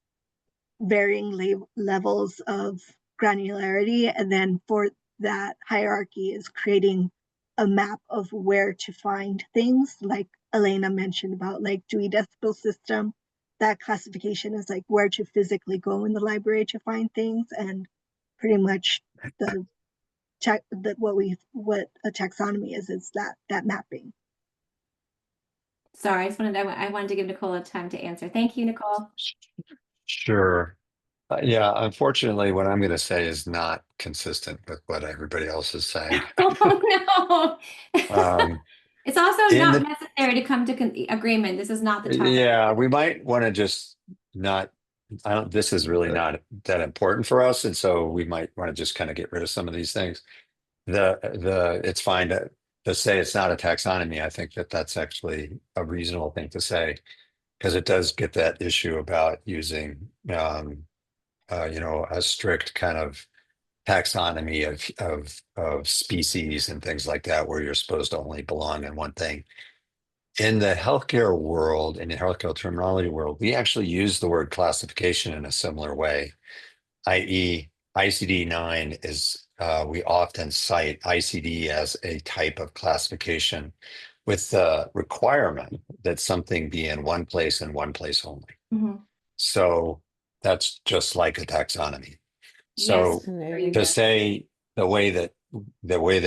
varying levels of granularity. And then for that hierarchy is creating a map of where to find things, like Elena mentioned about like Dewey Decimal System. That classification is like where to physically go in the library to find things, and pretty much what a taxonomy is that mapping. sorry, I wanted to give Nicole a time to answer. Thank you, Nicole. Sure. Yeah, unfortunately, what I'm going to say is not consistent with what everybody else is saying. Oh no. It's also in not the- necessary to come to agreement. This is not the topic. Yeah, we might want to just not, this is really not that important for us. And so we might want to just kind of get rid of some of these things. It's fine to say it's not a taxonomy. I think that's actually a reasonable thing to say, because it does get that issue about using, a strict kind of taxonomy of species and things like that, where you're supposed to only belong in one thing. In the healthcare world, in the healthcare terminology world, we actually use the word classification in a similar way, i.e. ICD-9 is, we often cite ICD as a type of classification with the requirement that something be in one place and one place only. Mhm. So that's just like a taxonomy. So Fascinating. to say the way that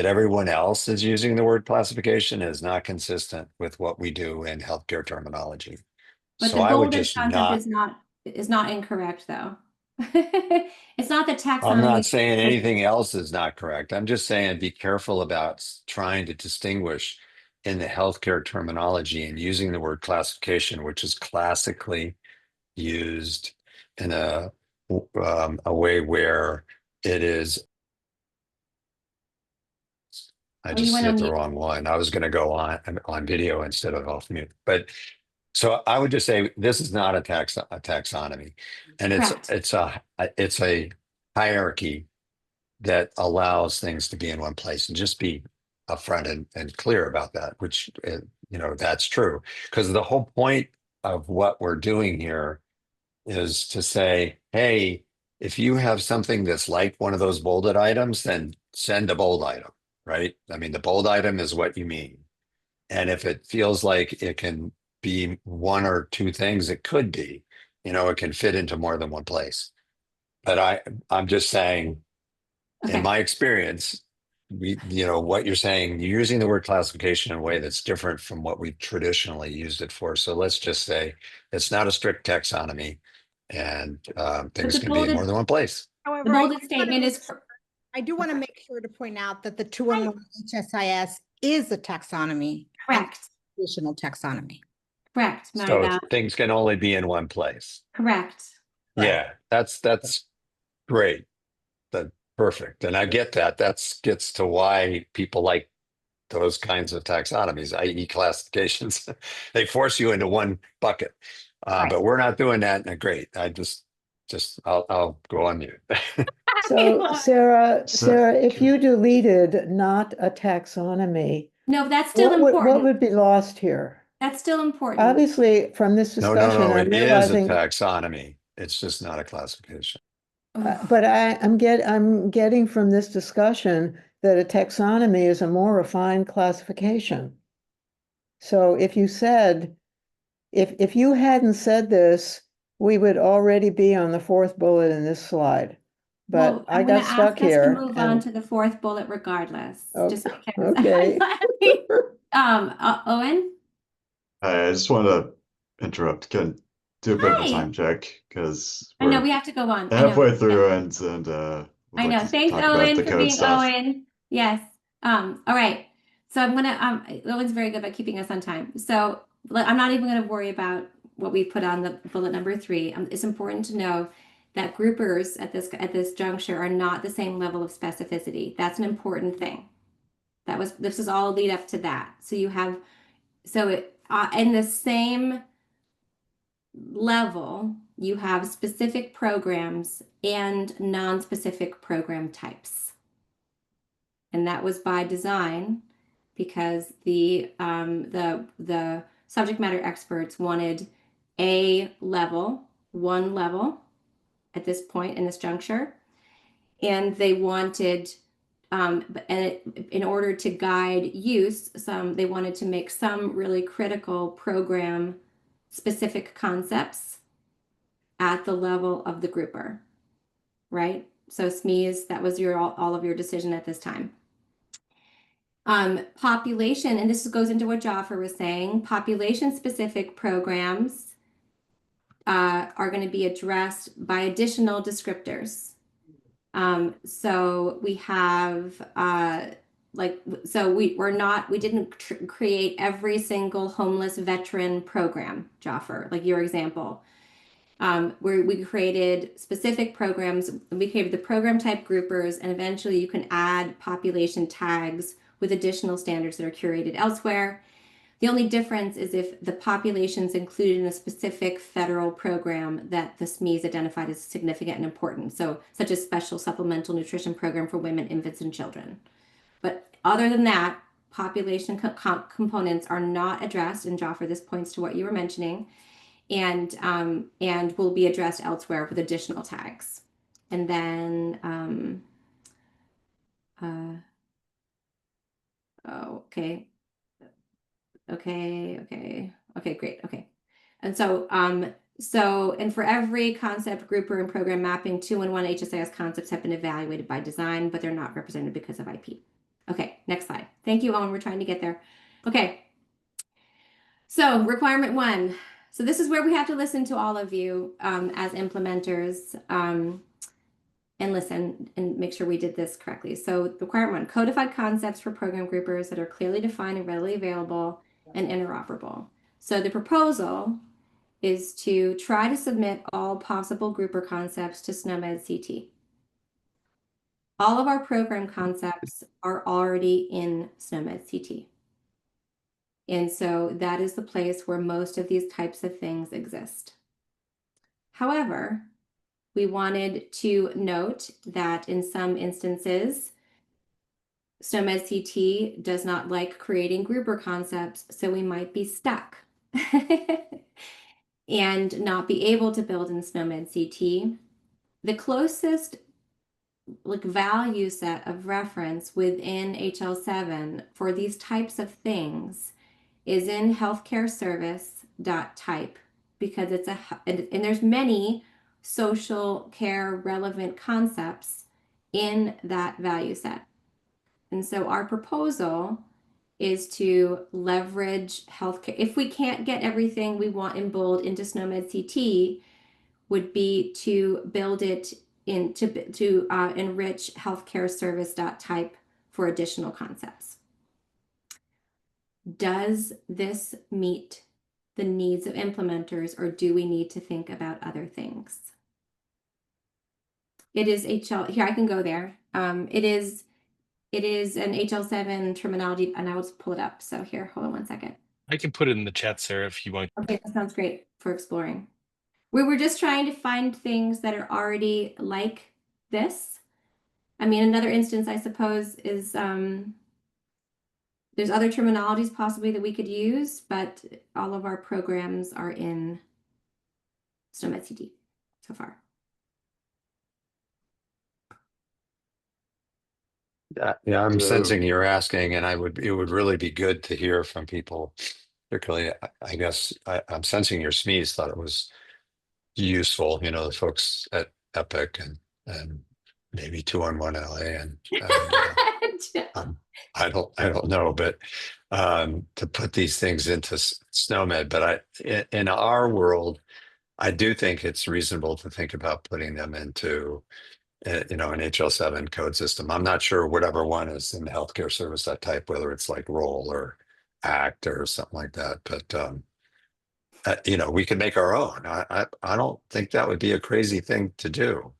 everyone else is using the word classification is not consistent with what we do in healthcare terminology. But So the I would golden just concept not. is not incorrect though. It's not the taxonomy. I'm not saying anything else is not correct. I'm just saying be careful about trying to distinguish in the healthcare terminology and using the word classification, which is classically used in a way where it is. I Oh, you just went hit on the mute. wrong one. I was going to go on video instead of off mute. But so I would just say this is not a taxonomy, and Correct. it's a hierarchy that allows things to be in one place, and just be upfront and clear about that, which that's true, because the whole point of what we're doing here is to say, hey, if you have something that's like one of those bolded items, then send a bold item, right? I mean, the bold item is what you mean. And if it feels like it can be one or two things, it could be, it can fit into more than one place. But I'm just saying, Okay. in my experience, what you're saying, you're using the word classification in a way that's different from what we've traditionally used it for. So let's just say it's not a strict taxonomy, and things the can be in more than one place. The However, bolded statement is I do want to make sure to point out that the 211 HSIS is a taxonomy. correct. Traditional taxonomy. Correct, So Maribel. things can only be in one place. Correct. Yeah, that's great. That's perfect. And I get that. Gets to why people like those kinds of taxonomies, i.e. classifications. They force you into one bucket. Right. But we're not doing that. And great. I'll go on mute. So Sarah, So- if you deleted not a taxonomy, No, that's still what important. would be lost here? That's still important. Obviously, from this No, discussion, I'm it is a realizing, taxonomy. It's just not a classification. but I'm getting from this discussion that a taxonomy is a more refined classification. So if you said, if you hadn't said this, we would already be on the fourth bullet in this slide. But Well, I I'm gonna got stuck ask us here. to move on to the fourth bullet regardless. Oh, Just because. okay. Owen? I just wanted to interrupt, do a bit of a Hi. time check because I know we're we have to go on. I know. halfway through and would I like know. to Thanks, talk about Owen, the for code being stuff. Owen. Yes. All right. So I'm gonna Owen's very good about keeping us on time. So I'm not even gonna worry about what we put on the bullet number 3. It's important to know that groupers at this juncture are not the same level of specificity. That's an important thing. This is all a lead up to that. So you have in the same level, you have specific programs and non-specific program types. And that was by design because the subject matter experts wanted one level at this point in this juncture. And they wanted, in order to guide use, they wanted to make some really critical program specific concepts at the level of the grouper, right? So SMEs, that was all of your decision at this time. Population, and this goes into what Jaffer was saying, population specific programs are going to be addressed by additional descriptors. So we have we didn't create every single homeless veteran program, Jaffer, like your example. Where we created specific programs, we created the program type groupers, and eventually you can add population tags with additional standards that are curated elsewhere. The only difference is if the population's included in a specific federal program that the SMEs identified as significant and important, so such as special supplemental nutrition program for women, infants, and children. But other than that, population components are not addressed, and Jaffer, this points to what you were mentioning, and will be addressed elsewhere with additional tags. And then, okay, great, okay. And so So, and for every concept, grouper, and program mapping, 2-in-1 HSIS concepts have been evaluated by design, but they're not represented because of IP. Okay, next slide. Thank you, Owen. We're trying to get there. Okay. So requirement 1. So this is where we have to listen to all of you as implementers and listen and make sure we did this correctly. So requirement 1, codified concepts for program groupers that are clearly defined and readily available and interoperable. So the proposal is to try to submit all possible grouper concepts to SNOMED CT. All of our program concepts are already in SNOMED CT. And so that is the place where most of these types of things exist. However, we wanted to note that in some instances, SNOMED CT does not like creating grouper concepts, so we might be stuck and not be able to build in SNOMED CT. The closest value set of reference within HL7 for these types of things is in healthcareservice.type, because it's and there's many social care relevant concepts in that value set. And so our proposal is to leverage healthcare. If we can't get everything we want in bold into SNOMED CT, would be to build it in to enrich healthcareservice.type for additional concepts. Does this meet the needs of implementers, or do we need to think about other things? It is HL, here I can go there. It is an HL7 terminology, and I will just pull it up. So here, hold on one second. I can put it in the chat, Sarah, if you want. Okay, that sounds great for exploring. We were just trying to find things that are already like this. I mean, another instance, I suppose, is there's other terminologies possibly that we could use, but all of our programs are in SNOMED CT so far. Yeah, I'm So- sensing you're asking, and it would really be good to hear from people. Particularly, I guess I'm sensing your SMEs thought it was useful, the folks at Epic and maybe 2-in-1 LA and I don't know, but to put these things into SNOMED. But in our world, I do think it's reasonable to think about putting them into an HL7 code system. I'm not sure whatever one is in the healthcare service that type, whether it's like ROLL or ACT or something like that. But we could make our own. I don't think that would be a crazy thing to do.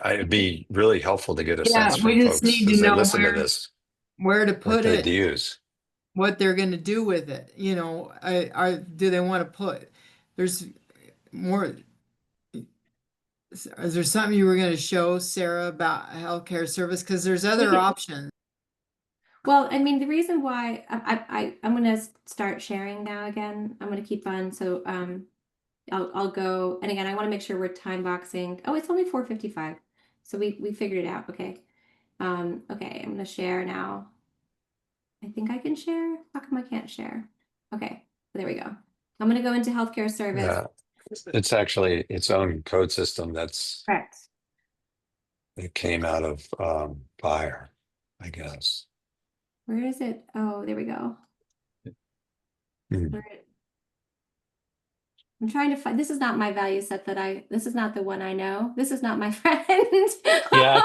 It'd be really helpful to get a sense from we just folks need to as they know listen to this, where to what put they'd it, use. what they're going to do with it. Do they want to put, there's more, is there something you were going to show, Sarah, about healthcare service? Because there's other options. Well, I mean, the reason why I'm going to start sharing now again. I'm going to keep on. So I'll go. And again, I want to make sure we're time boxing. Oh, it's only 4:55. So we figured it out. Okay. Okay, I'm going to share now. I think I can share. How come I can't share? Okay, there we go. I'm going to go into healthcare service. Yeah, it's actually its own code system that's Correct. it came out of Fire, I guess. Where is it? Oh, there we go. Hmm. I'm trying to find, this is not my value set this is not the one I know. This is not my friend. Yeah,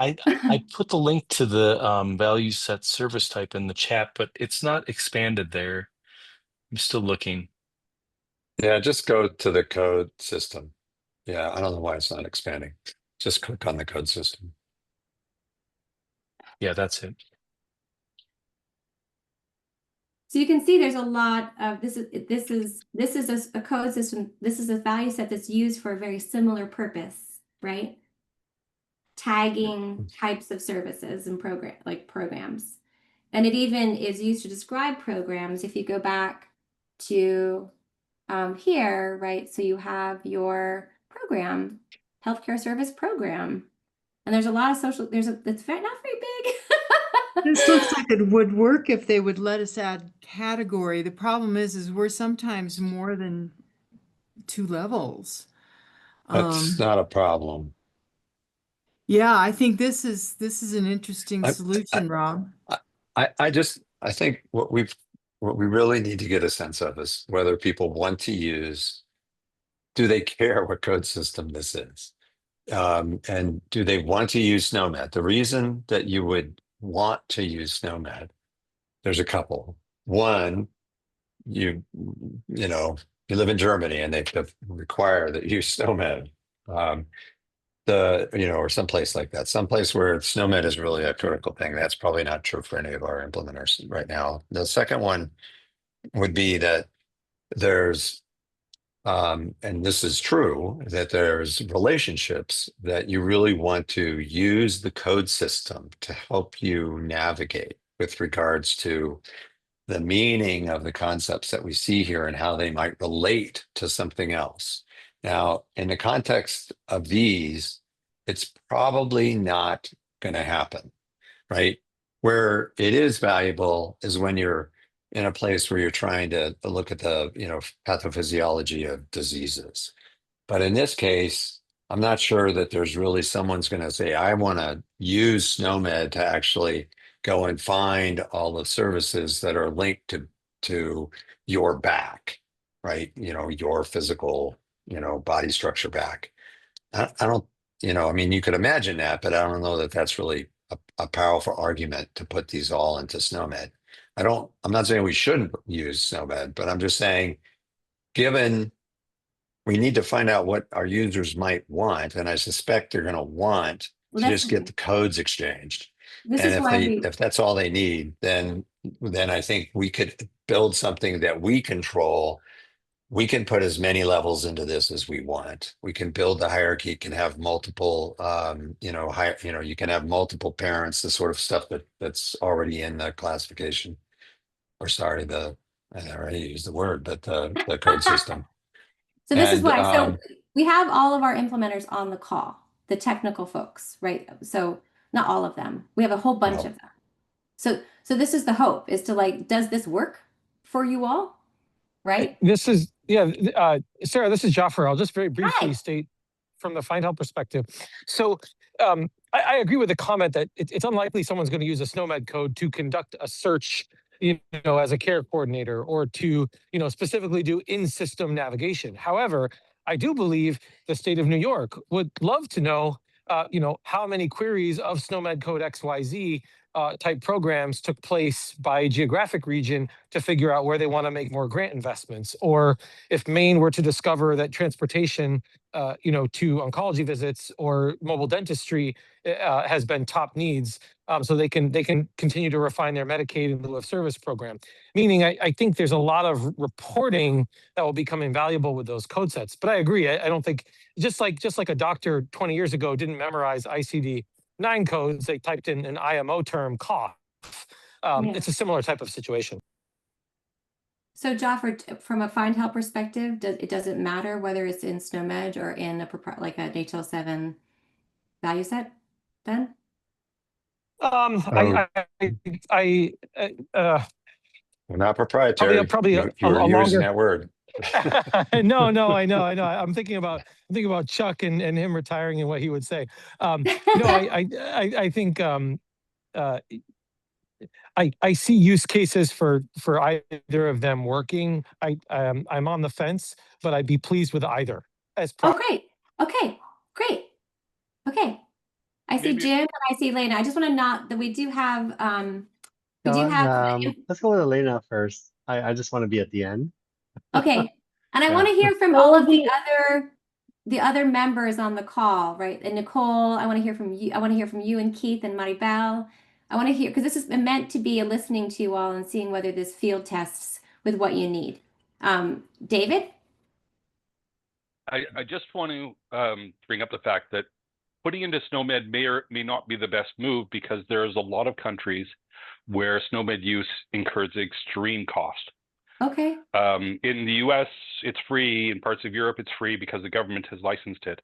I put the link to the value set service type in the chat, but it's not expanded there. I'm still looking. Yeah, just go to the code system. Yeah, I don't know why it's not expanding. Just click on the code system. Yeah, that's it. So you can see there's a lot of this is a code system. This is a value set that's used for a very similar purpose, right? Tagging types of services and programs. And it even is used to describe programs. If you go back to here, right? So you have your program, healthcare service program. And there's a lot of social, it's not very big. This looks like it would work if they would let us add category. The problem is we're sometimes more than 2 levels. That's not a problem. Yeah, I think this is an interesting I- solution, Rob. I think what we really need to get a sense of is whether people want to use, do they care what code system this is? And do they want to use SNOMED? The reason that you would want to use SNOMED, there's a couple. One, you live in Germany and they require that you use SNOMED. Or someplace like that, someplace where SNOMED is really a critical thing. That's probably not true for any of our implementers right now. The second one would be that there's, and this is true, that there's relationships that you really want to use the code system to help you navigate with regards to the meaning of the concepts that we see here and how they might relate to something else. Now, in the context of these, it's probably not going to happen, right? Where it is valuable is when you're in a place where you're trying to look at the, pathophysiology of diseases. But in this case, I'm not sure that there's really someone's going to say, I want to use SNOMED to actually go and find all the services that are linked to your back, right? Your physical, body structure back. I don't, you could imagine that, but I don't know that that's really a powerful argument to put these all into SNOMED. I'm not saying we shouldn't use SNOMED, but I'm just saying, given we need to find out what our users might want, and I suspect they're going to want to just get the codes exchanged. And if that's all they need, then I think we could build something that we control. We can put as many levels into this as we want. We can build the hierarchy, can have multiple, you can have multiple parents, the sort of stuff that's already in the classification. Or sorry, I already used the word, but the code system. So this is why. So we have all of our implementers on the call, the technical folks, right? So not all of them. We have a whole bunch of them. So this is the hope, is to does this work for you all? Right? This is, Sarah, this is Jaffer. I'll just very briefly state from the FindHelp perspective. So I agree with the comment that it's unlikely someone's going to use a SNOMED code to conduct a search, as a care coordinator, or to, specifically do in-system navigation. However, I do believe the state of New York would love to know, how many queries of SNOMED code XYZ type programs took place by geographic region to figure out where they want to make more grant investments. Or if Maine were to discover that transportation, to oncology visits or mobile dentistry has been top needs, so they can continue to refine their Medicaid in lieu of service program. Meaning, I think there's a lot of reporting that will become invaluable with those code sets. But I agree. I don't think just like a doctor 20 years ago didn't memorize ICD-9 codes, they typed in an IMO term, cough. It's a similar type of situation. So Jaffer, from a FindHelp perspective, it doesn't matter whether it's in SNOMED or in an HL7 value set, then? We're not proprietary. You're using that word. No, I know. I'm thinking about Chuck and him retiring and what he would say. I think I see use cases for either of them working. I'm on the fence, but I'd be pleased with either. Great. Okay. I see Jim and I see Lena. I just want to note that we do have let's go with Elena first. I just want to be at the end. Okay. And I want to hear from all of the other members on the call, right? And Nicole, I want to hear from you. I want to hear from you and Keith and Maribel. I want to hear, because this is meant to be a listening to you all and seeing whether this field tests with what you need. David? I just want to bring up the fact that putting into SNOMED may or may not be the best move, because there's a lot of countries where SNOMED use incurs extreme cost. Okay. In the US, it's free. In parts of Europe, it's free because the government has licensed it.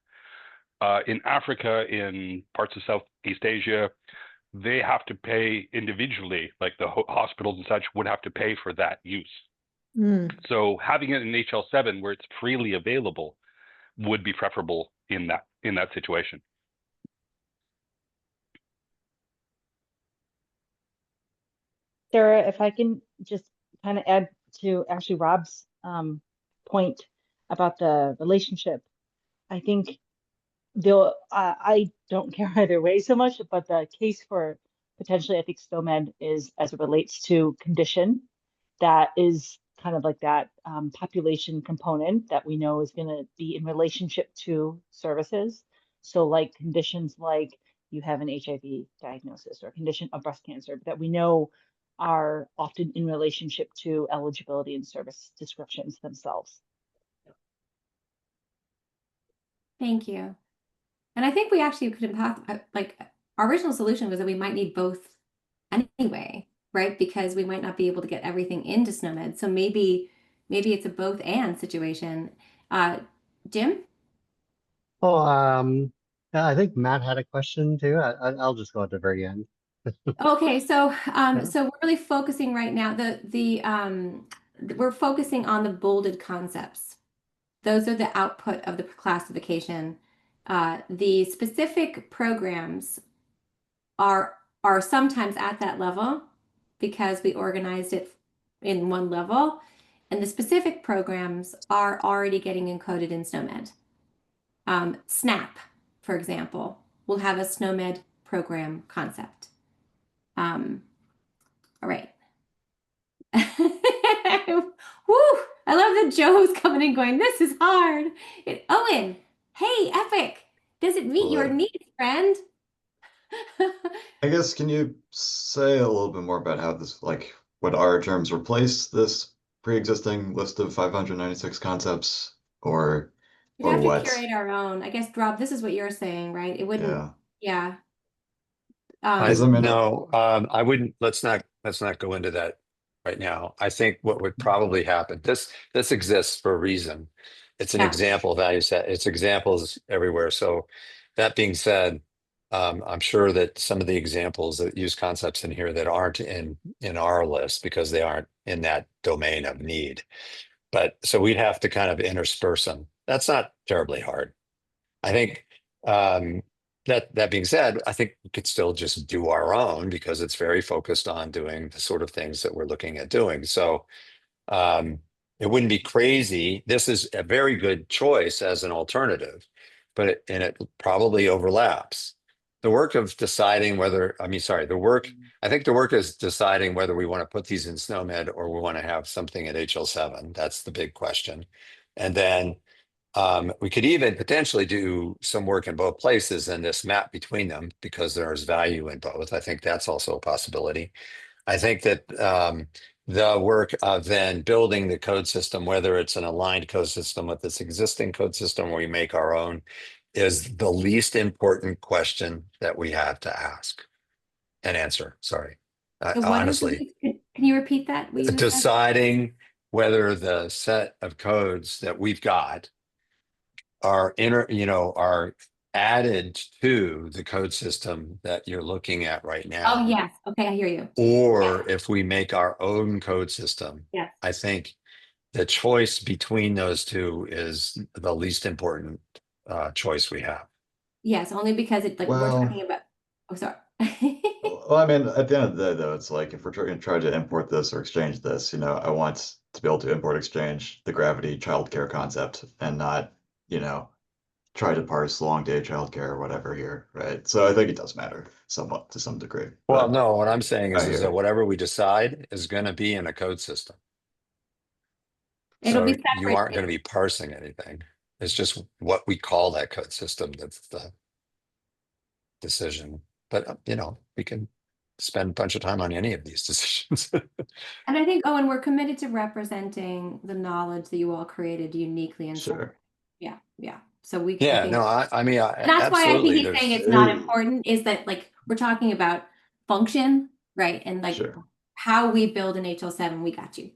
In Africa, in parts of Southeast Asia, they have to pay individually, like the hospitals and such would have to pay for that use. So having it in HL7 where it's freely available would be preferable in that situation. Sarah, if I can just kind of add to actually Rob's point about the relationship, I think I don't care either way so much, but the case for potentially, I think SNOMED is as it relates to condition, that is kind of like that population component that we know is going to be in relationship to services. So like conditions like you have an HIV diagnosis or a condition of breast cancer that we know are often in relationship to eligibility and service descriptions themselves. Thank you. And I think we actually could have, like, our original solution was that we might need both anyway, right? Because we might not be able to get everything into SNOMED. So maybe it's a both and situation. Jim? Oh, yeah, I think Matt had a question too. I'll just go at the very end. Okay, so so we're really focusing right now. We're focusing on the bolded concepts. Those are the output of the classification. The specific programs are sometimes at that level because we organized it in one level, and the specific programs are already getting encoded in SNOMED. SNAP, for example, will have a SNOMED program concept. All right. Woo! I love that Joe's coming and going, this is hard. Owen, hey, Epic, does it meet your needs, friend? I guess, can you say a little bit more about how this, like, would our terms replace this pre-existing list of 596 concepts, or We'd have what? to curate our own. I guess, Rob, this is what you're saying, right? It wouldn't, yeah. No, I wouldn't. Let's not go into that right now. I think what would probably happen. This exists for a reason. It's an example value set. It's examples everywhere. So that being said, I'm sure that some of the examples that use concepts in here that aren't in our list because they aren't in that domain of need. But so we'd have to kind of intersperse them. That's not terribly hard. I think. That being said, I think we could still just do our own because it's very focused on doing the sort of things that we're looking at doing. So it wouldn't be crazy. This is a very good choice as an alternative, but it probably overlaps. The work of deciding whether, I think the work is deciding whether we want to put these in SNOMED or we want to have something at HL7. That's the big question. And then we could even potentially do some work in both places and this map between them because there's value in both. I think that's also a possibility. I think that the work of then building the code system, whether it's an aligned code system with this existing code system or we make our own, is the least important question that we have to ask and answer. Sorry. Honestly. Can you repeat that? Deciding whether the set of codes that we've got are added to the code system that you're looking at right now. Oh, yes. Okay, I hear you. Or if we make our own code system. Yes. I think the choice between those two is the least important choice we have. Yes, only because we're talking about, oh, sorry. Well, I mean, at the end of the day, though, it's like if we're trying to import this or exchange this, I want to be able to import exchange the Gravity childcare concept and not, try to parse long day childcare or whatever here, right? So I think it does matter somewhat to some degree. Well, no, what I'm saying is that whatever we decide is going to be in a code system. It'll be separate. You aren't going to be parsing anything. It's just what we call that code system that's the decision. But, we can spend a bunch of time on any of these decisions. And I think, Owen, we're committed to representing the knowledge that you all created uniquely and sure. Yeah. So we and that's absolutely. Why I think he's saying it's not important is that we're talking about function, right? And how we build an HL7, we got you.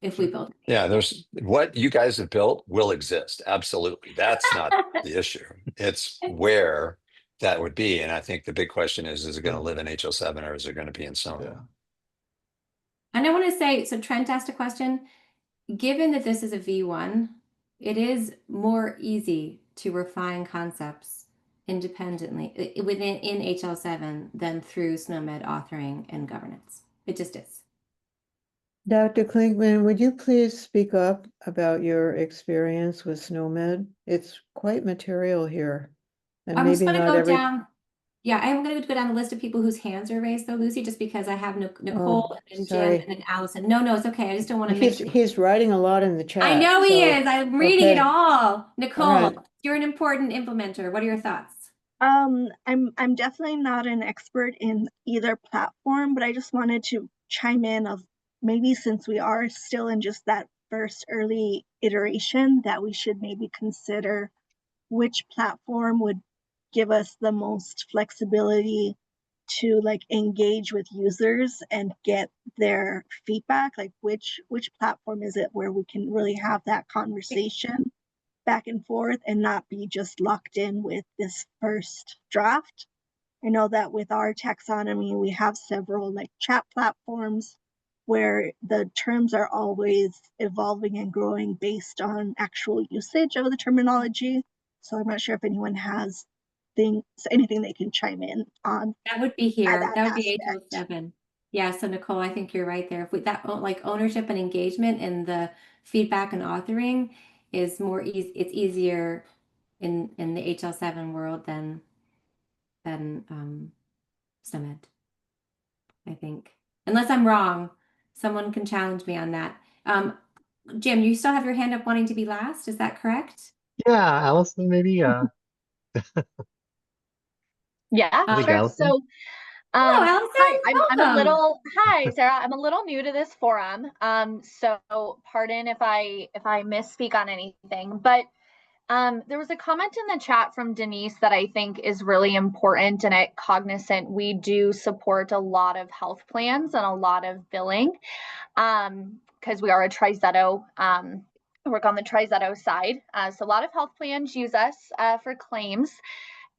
If we build it. Yeah, there's what you guys have built will exist. Absolutely. That's not the issue. It's where that would be. And I think the big question is it going to live in HL7 or is it going to be in SNOMED? Yeah. And I want to say, so Trent asked a question. Given that this is a V1, it is more easy to refine concepts independently in HL7 than through SNOMED authoring and governance. It just is. Dr. Klinkman, would you please speak up about your experience with SNOMED? It's quite material here. And I'm just maybe going to not go every. down. Yeah, I'm going to go down the list of people whose hands are raised, though, Lucy, just because I have Nicole and sorry. Jim and then Allison. No, it's okay. I just don't want to make sure. He's writing a lot in the chat. I know he so- is. I'm reading it okay. all. Nicole, right. you're an important implementer. What are your thoughts? I'm definitely not an expert in either platform, but I just wanted to chime in of maybe since we are still in just that first early iteration, that we should maybe consider which platform would give us the most flexibility to like engage with users and get their feedback. Like which platform is it where we can really have that conversation back and forth and not be just locked in with this first draft. I know that with our taxonomy, we have several like chat platforms where the terms are always evolving and growing based on actual usage of the terminology. So I'm not sure if anyone has anything they can chime in on. That would be here. That would be aspect. HL7. Yeah, so Nicole, I think you're right there. If we, that like ownership and engagement and the feedback and authoring is more easy. It's easier in the HL7 world than SNOMED, I think. Unless I'm wrong, someone can challenge me on that. Jim, you still have your hand up wanting to be last. Is that correct? Yeah, Allison, maybe. Yeah, I think sure. Allison. So, Hello, Allison. hi, I'm a Welcome. little, hi, Sarah. I'm a little new to this forum. So pardon if I misspeak on anything, but there was a comment in the chat from Denise that I think is really important, and at Cognizant, we do support a lot of health plans and a lot of billing, because we are a TriZetto, work on the TriZetto side. So a lot of health plans use us for claims.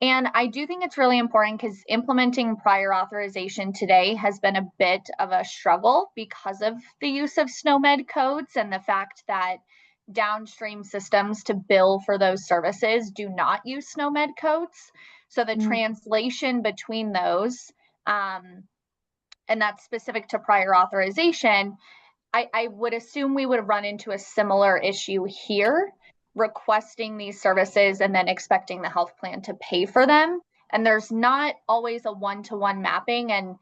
And I do think it's really important because implementing prior authorization today has been a bit of a struggle because of the use of SNOMED codes and the fact that downstream systems to bill for those services do not use SNOMED codes. So the translation between those, and that's specific to prior authorization, I would assume we would run into a similar issue here, requesting these services and then expecting the health plan to pay for them. And there's not always a one-to-one mapping, and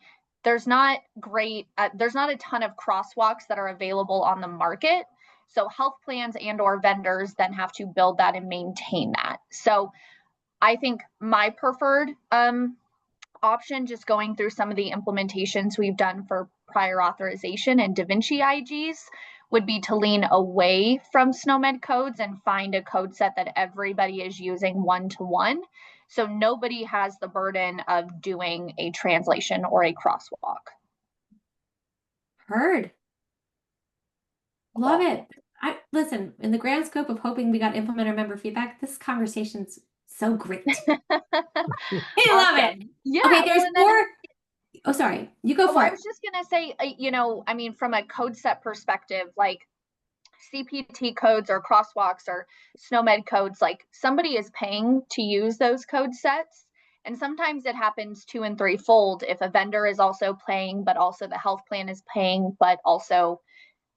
there's not a ton of crosswalks that are available on the market. So health plans and or vendors then have to build that and maintain that. So I think my preferred option, just going through some of the implementations we've done for prior authorization and DaVinci IGs, would be to lean away from SNOMED codes and find a code set that everybody is using one-to-one. So nobody has the burden of doing a translation or a crosswalk. Heard. Love it. Listen, in the grand scope of hoping we got implementer member feedback, this conversation's so great. I love it. Yeah. Okay, there's more. Oh, sorry. You go for it. I was just going to say, I mean, from a code set perspective, like CPT codes or crosswalks or SNOMED codes, like somebody is paying to use those code sets. And sometimes it happens 2- and 3-fold if a vendor is also paying, but also the health plan is paying, but also,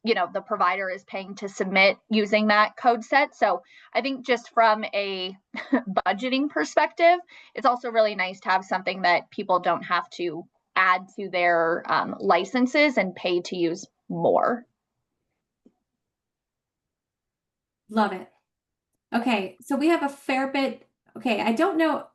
the provider is paying to submit using that code set. So I think just from a budgeting perspective, it's also really nice to have something that people don't have to add to their licenses and pay to use more. Love it. Okay, so we have a fair bit. Okay, I don't know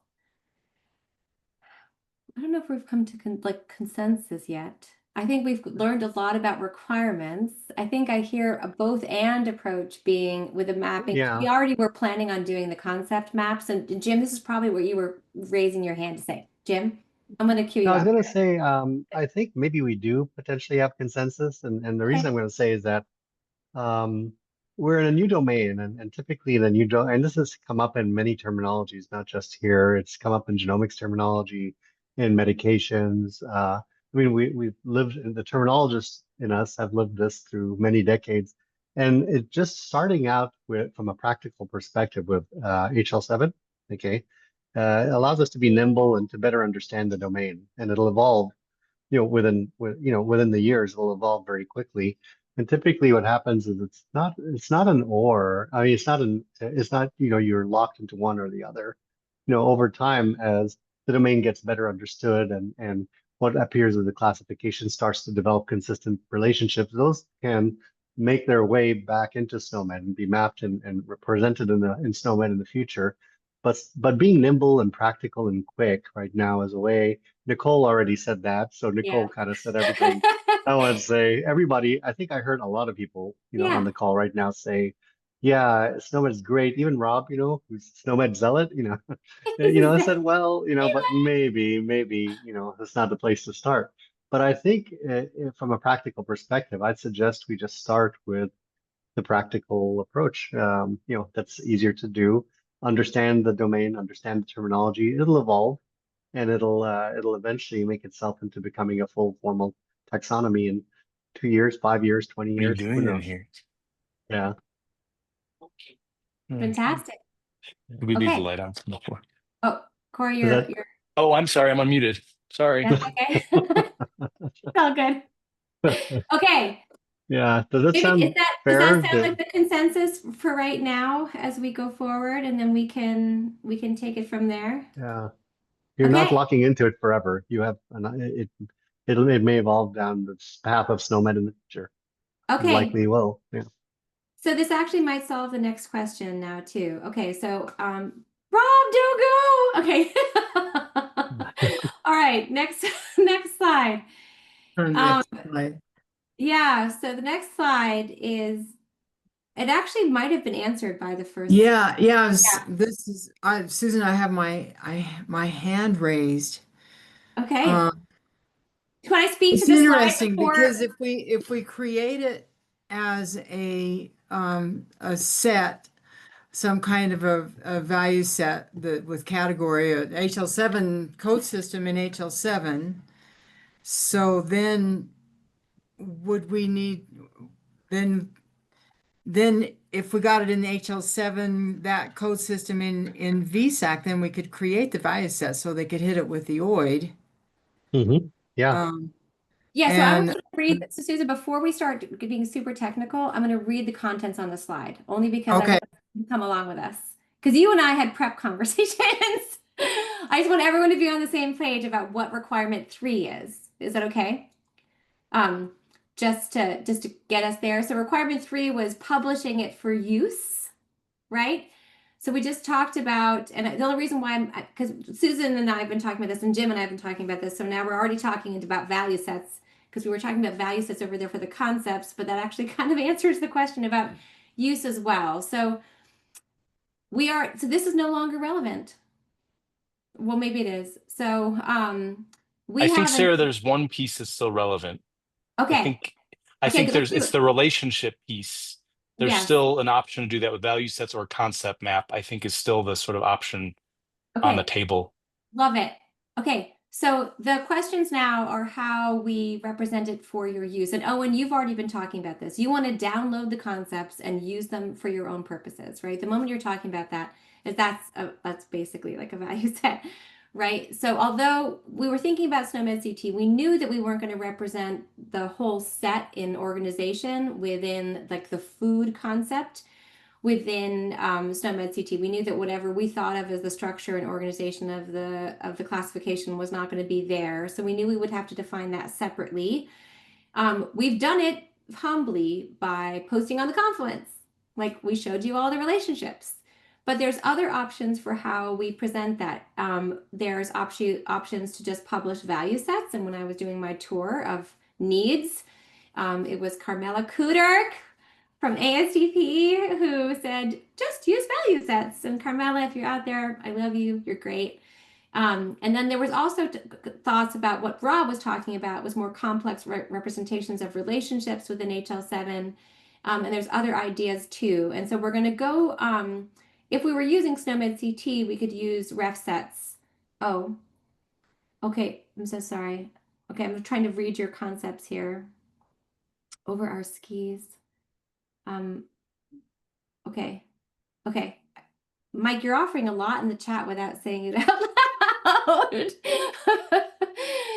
if we've come to consensus yet. I think we've learned a lot about requirements. I think I hear a both and approach being with the mapping. Yeah. We already were planning on doing the concept maps. And Jim, this is probably where you were raising your hand to say. Jim, I'm going to cue you I was up. going to say, I think maybe we do potentially have consensus. And the reason I'm going to say is that we're in a new domain, and typically in a new domain, and this has come up in many terminologies, not just here. It's come up in genomics terminology, in medications. I mean, we've lived, the terminologists in us have lived this through many decades. And it just starting out with, from a practical perspective with HL7, okay, allows us to be nimble and to better understand the domain. And it'll evolve, within the years, it'll evolve very quickly. And typically what happens is it's not an or. I mean, it's not, you're locked into one or the other. Over time, as the domain gets better understood and what appears as a classification starts to develop consistent relationships, those can make their way back into SNOMED and be mapped and represented in SNOMED in the future. But being nimble and practical and quick right now is a way. Nicole already said that, so Nicole kind of said everything. I want to say, everybody, I think I heard a lot of people, on the call right now say, yeah, SNOMED is great. Even Rob, who's SNOMED zealot, I said, well, but maybe, that's not the place to start. But I think from a practical perspective, I'd suggest we just start with the practical approach. That's easier to do. Understand the domain, understand the terminology. It'll evolve, and it'll eventually make itself into becoming a full formal taxonomy in 2 years, 5 years, 20 What are you years. Who doing in knows? here? Yeah. Fantastic. We leave the Okay. light on from the floor. Oh, Corey, Is you're that- Oh, I'm sorry. I'm unmuted. Sorry. that's okay. It's all good. Okay. Yeah. Does that Maybe, sound does fair? that sound like the consensus for right now as we go forward, and then we can take it from there? Yeah. You're not Okay. locking into it forever. You have it may evolve down the path of SNOMED in the future. Okay. Likely will. Yeah. So this actually might solve the next question now too. Okay, so Rob, don't go. Okay. All right, next slide. Next slide. Yeah, so the next slide is, it actually might have been answered by the first. Yeah, this is Susan, I have my hand raised. Okay. Can I speak It's to this slide interesting before? because if we create it as a set, some kind of a value set that with category, a HL7 code system in HL7, so then would we need then if we got it in the HL7, that code system in VSAC, then we could create the value set so they could hit it with the OID. Mm-hmm. Yeah. Yeah, so I'm And going to read, so Susan, before we start getting super technical, I'm going to read the contents on the slide, only because I Okay. want you to come along with us. Because you and I had prep conversations. I just want everyone to be on the same page about what requirement 3 is. Is that okay? Just to get us there. So requirement 3 was publishing it for use, right? So we just talked about, and the only reason why because Susan and I have been talking about this, and Jim and I have been talking about this. So now we're already talking about value sets, because we were talking about value sets over there for the concepts, but that actually kind of answers the question about use as well. So so this is no longer relevant. Well, maybe it is. So I think, Sarah, there's one piece that's still relevant. Okay. I Okay, think let's do it's it. the relationship piece. There's Yes. still an option to do that with value sets, or concept map, I think, is still the sort of option on the table. Love it. Okay, so the questions now are how we represent it for your use. And Owen, you've already been talking about this. You want to download the concepts and use them for your own purposes, right? The moment you're talking about that, that's basically like a value set, right? So although we were thinking about SNOMED CT, we knew that we weren't going to represent the whole set in organization within like the food concept within SNOMED CT. We knew that whatever we thought of as the structure and organization of the classification was not going to be there. So we knew we would have to define that separately. We've done it humbly by posting on the Confluence, like we showed you all the relationships. But there's other options for how we present that. There's options to just publish value sets. And when I was doing my tour of needs, it was Carmela Kuderk from ASDP who said, just use value sets. And Carmela, if you're out there, I love you. You're great. And then there was also thoughts about what Rob was talking about was more complex representations of relationships within HL7. And there's other ideas too. And so we're going to go, if we were using SNOMED CT, we could use ref sets. Oh, okay. I'm so sorry. Okay, I'm trying to read your concepts here. Over our skis. Okay. Okay. Mike, you're offering a lot in the chat without saying it out loud.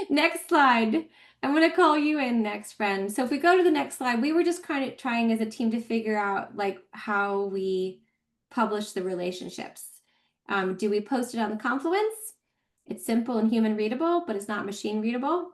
Next slide. I'm going to call you in next, friend. So if we go to the next slide, we were just kind of trying as a team to figure out like how we publish the relationships. Do we post it on the Confluence? It's simple and human readable, but it's not machine readable.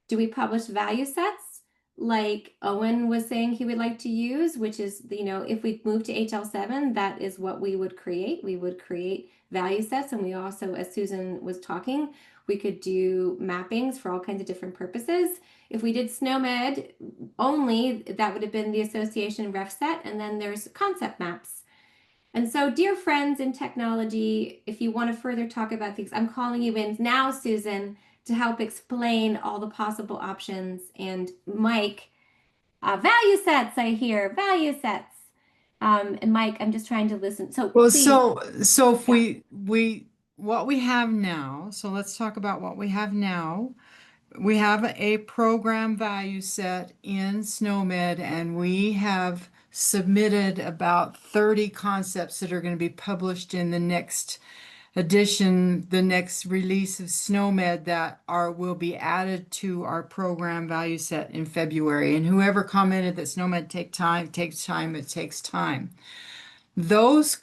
Do we publish value sets like Owen was saying he would like to use, which is, you know, if we move to HL7, that is what we would create. We would create value sets. And we also, as Susan was talking, we could do mappings for all kinds of different purposes. If we did SNOMED only, that would have been the association ref set. And then there's concept maps. And so, dear friends in technology, if you want to further talk about these, I'm calling you in now, Susan, to help explain all the possible options. And Mike, value sets, I hear, value sets. And Mike, I'm just trying to listen. So Well, please. so if what we have now, so let's talk about what we have now. We have a program value set in SNOMED, and we have submitted about 30 concepts that are going to be published in the next edition, the next release of SNOMED that will be added to our program value set in February. And whoever commented that SNOMED takes time. Those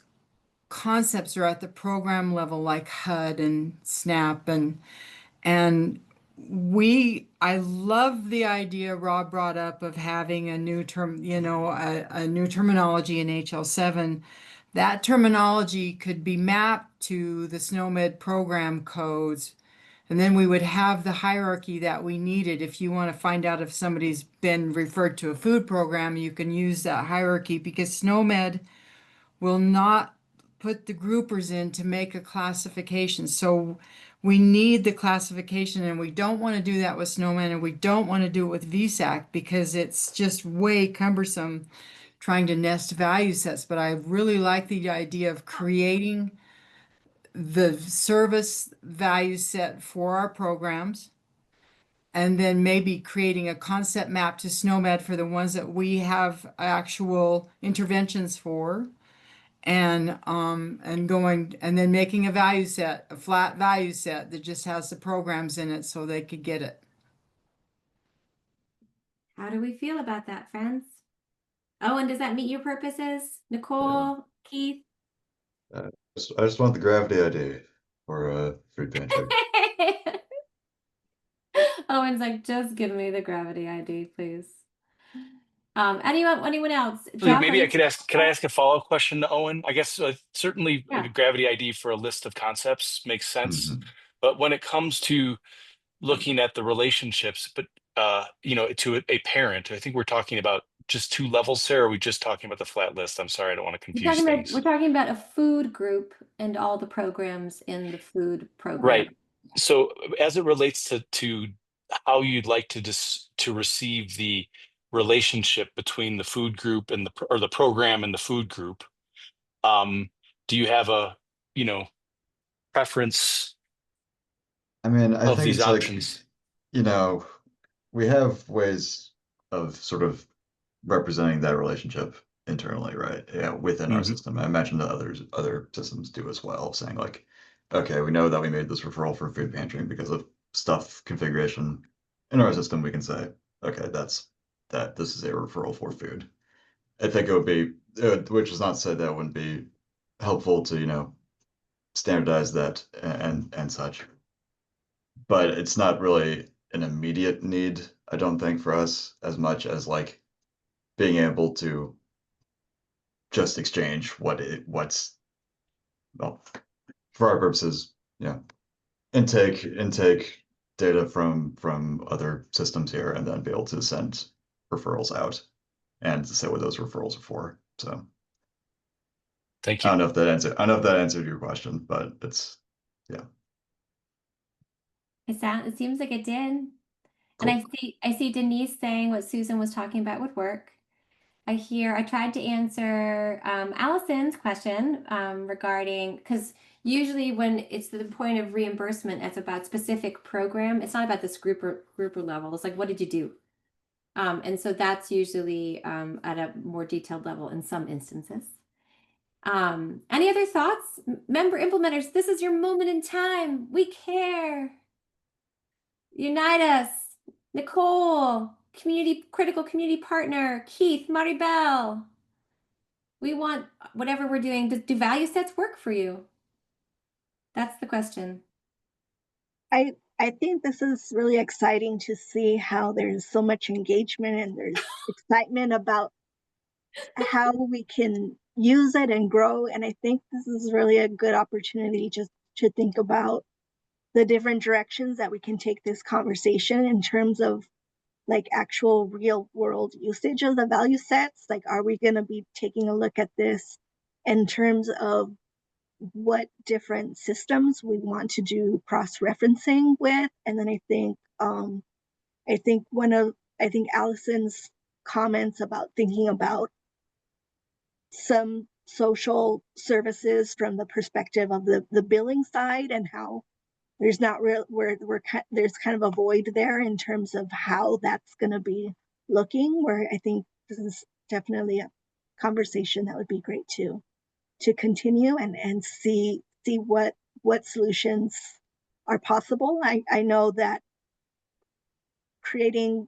concepts are at the program level, like HUD and SNAP, and I love the idea Rob brought up of having a new term, a new terminology in HL7. That terminology could be mapped to the SNOMED program codes, and then we would have the hierarchy that we needed. If you want to find out if somebody's been referred to a food program, you can use that hierarchy, because SNOMED will not put the groupers in to make a classification. So we need the classification, and we don't want to do that with SNOMED, and we don't want to do it with VSAC because it's just way cumbersome trying to nest value sets. But I really like the idea of creating the service value set for our programs, and then maybe creating a concept map to SNOMED for the ones that we have actual interventions for, and then making a value set, a flat value set that just has the programs in it so they could get it. How do we feel about that, friends? Oh, and does that meet your purposes? Nicole, Keith? I just want the gravity ID for food pantry. Owen's like, just give me the gravity ID, please. Anyone else? Maybe I could ask. Could I ask a follow-up question to Owen? I guess certainly Yeah. gravity ID for a list of concepts makes sense, but when it comes to looking at the relationships, but to a parent, I think we're talking about just two levels there. Or are we just talking about the flat list? I'm sorry, I don't want to confuse things. We're talking about a food group and all the programs in the food program. Right. So as it relates to how you'd like to receive the relationship between the food group and the program and the food group, do you have a preference? I mean, I of think these it's options? like, we have ways of sort of representing that relationship internally, right? Yeah, within our system. I imagine that other systems do as well, saying like, okay, we know that we made this referral for food pantry because of stuff configuration in our system. We can say, okay, this is a referral for food. I think it would be, which is not to say that it wouldn't be helpful to standardize that and such. But it's not really an immediate need, I don't think, for us as much as like being able to just exchange what's well, for our purposes, intake data from other systems here, and then be able to send referrals out and say what those referrals are for. So thank you. I don't know if that answered your question, but it's It seems like it did. Cool. And I see Denise saying what Susan was talking about would work. I tried to answer Allison's question regarding, because usually when it's the point of reimbursement, it's about specific program. It's not about this grouper level. It's like, what did you do? And so that's usually at a more detailed level in some instances. Any other thoughts? Member implementers, this is your moment in time. We care. Unite us. Nicole, critical community partner, Keith, Maribel. We want whatever we're doing. Do value sets work for you? That's the question. I think this is really exciting to see how there's so much engagement and there's excitement about how we can use it and grow. And I think this is really a good opportunity just to think about the different directions that we can take this conversation in terms of like actual real world usage of the value sets. Like, are we going to be taking a look at this in terms of what different systems we want to do cross-referencing with? And then I think Allison's comments about thinking about some social services from the perspective of the billing side, and how there's not real there's kind of a void there in terms of how that's going to be looking, where I think this is definitely a conversation that would be great to continue and see what solutions are possible. I know that creating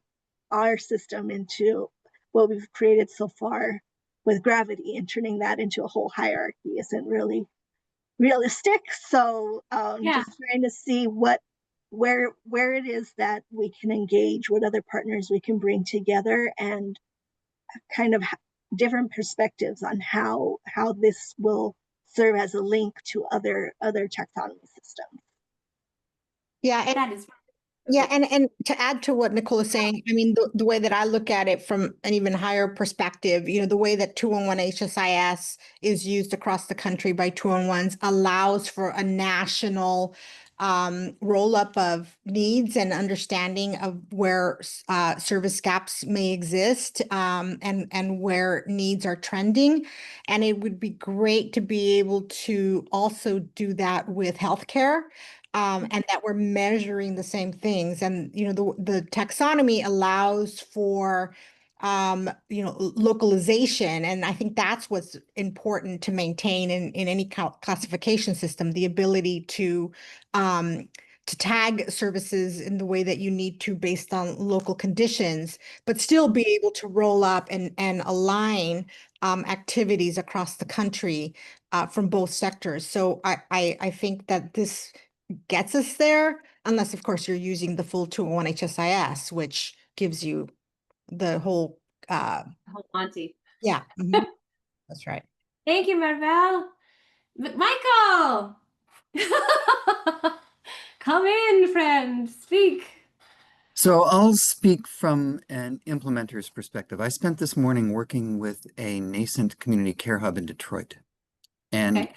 our system into what we've created so far with Gravity and turning that into a whole hierarchy isn't really realistic. So just trying to see where it is that we can engage, what other partners we can bring together, and kind of different perspectives on how this will serve as a link to other taxonomy systems. Yeah, and that is. Yeah, and to add to what Nicole is saying, I mean, the way that I look at it from an even higher perspective, you know, the way that 211 HSIS is used across the country by 211s allows for a national roll-up of needs and understanding of where service gaps may exist, and where needs are trending. And it would be great to be able to also do that with healthcare. And that we're measuring the same things. And, you know, the taxonomy allows for, you know, localization. And I think that's what's important to maintain in any classification system, the ability to tag services in the way that you need to based on local conditions, but still be able to roll up and align activities across the country from both sectors. So I think that this gets us there, unless of course you're using the full 201 HSIS, which gives you the whole Monty. Yeah. That's right. Thank you, Maribel. Michael, come in, friend, speak. So I'll speak from an implementer's perspective. I spent this morning working with a nascent community care hub in Detroit. And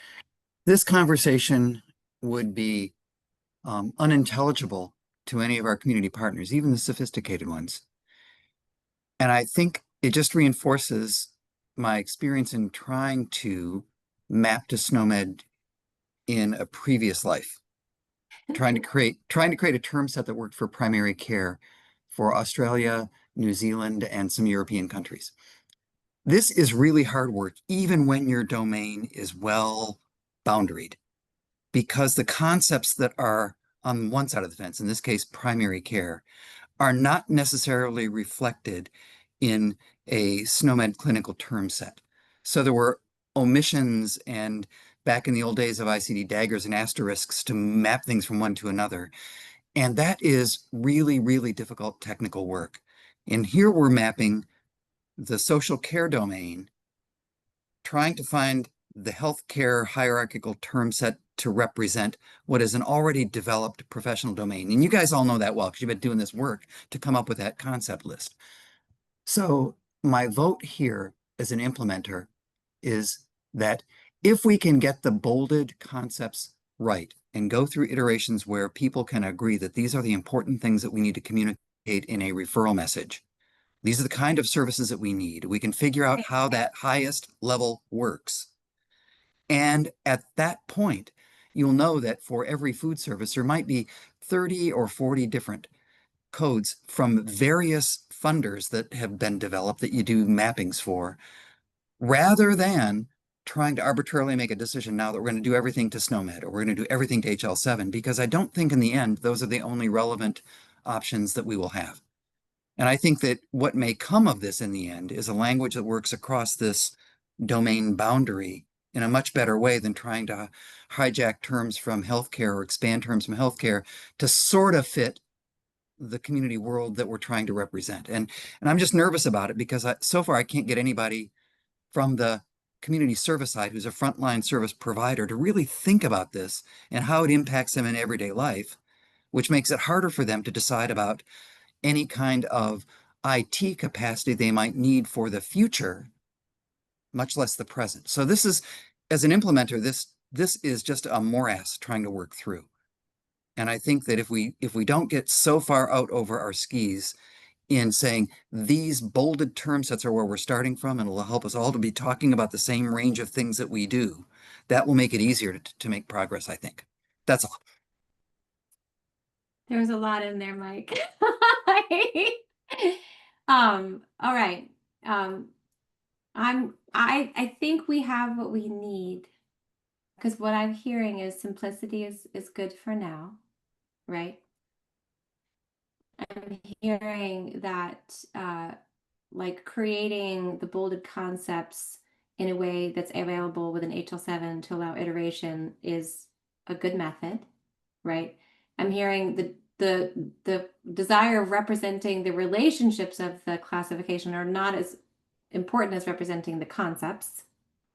this conversation would be unintelligible to any of our community partners, even the sophisticated ones. And I think it just reinforces my experience in trying to map to SNOMED in a previous life, trying to create a term set that worked for primary care for Australia, New Zealand, and some European countries. This is really hard work, even when your domain is well boundaried, because the concepts that are on one side of the fence, in this case, primary care, are not necessarily reflected in a SNOMED clinical term set. So there were omissions, and back in the old days of ICD daggers and asterisks to map things from one to another. And that is really, really difficult technical work. And here we're mapping the social care domain, trying to find the healthcare hierarchical term set to represent what is an already developed professional domain. And you guys all know that well, because you've been doing this work to come up with that concept list. So my vote here as an implementer is that if we can get the bolded concepts right and go through iterations where people can agree that these are the important things that we need to communicate in a referral message, These are the kind of services that we need. We can figure out how that highest level works. And at that point, you'll know that for every food service, there might be 30 or 40 different codes from various funders that have been developed that you do mappings for, rather than trying to arbitrarily make a decision now that we're going to do everything to SNOMED or we're going to do everything to HL7, because I don't think in the end, those are the only relevant options that we will have. And I think that what may come of this in the end is a language that works across this domain boundary in a much better way than trying to hijack terms from healthcare or expand terms from healthcare to sort of fit the community world that we're trying to represent. And I'm just nervous about it because so far I can't get anybody from the community service side who's a frontline service provider to really think about this and how it impacts them in everyday life, which makes it harder for them to decide about any kind of IT capacity they might need for the future, much less the present. So this is, as an implementer, this is just a morass trying to work through. And I think that if we don't get so far out over our skis in saying these bolded term sets are where we're starting from, and it'll help us all to be talking about the same range of things that we do, that will make it easier to make progress, I think. That's all. There's a lot in there, Mike. All right. I think we have what we need, because what I'm hearing is simplicity is good for now, right? I'm hearing that like creating the bolded concepts in a way that's available within HL7 to allow iteration is a good method, right? I'm hearing the desire of representing the relationships of the classification are not as important as representing the concepts,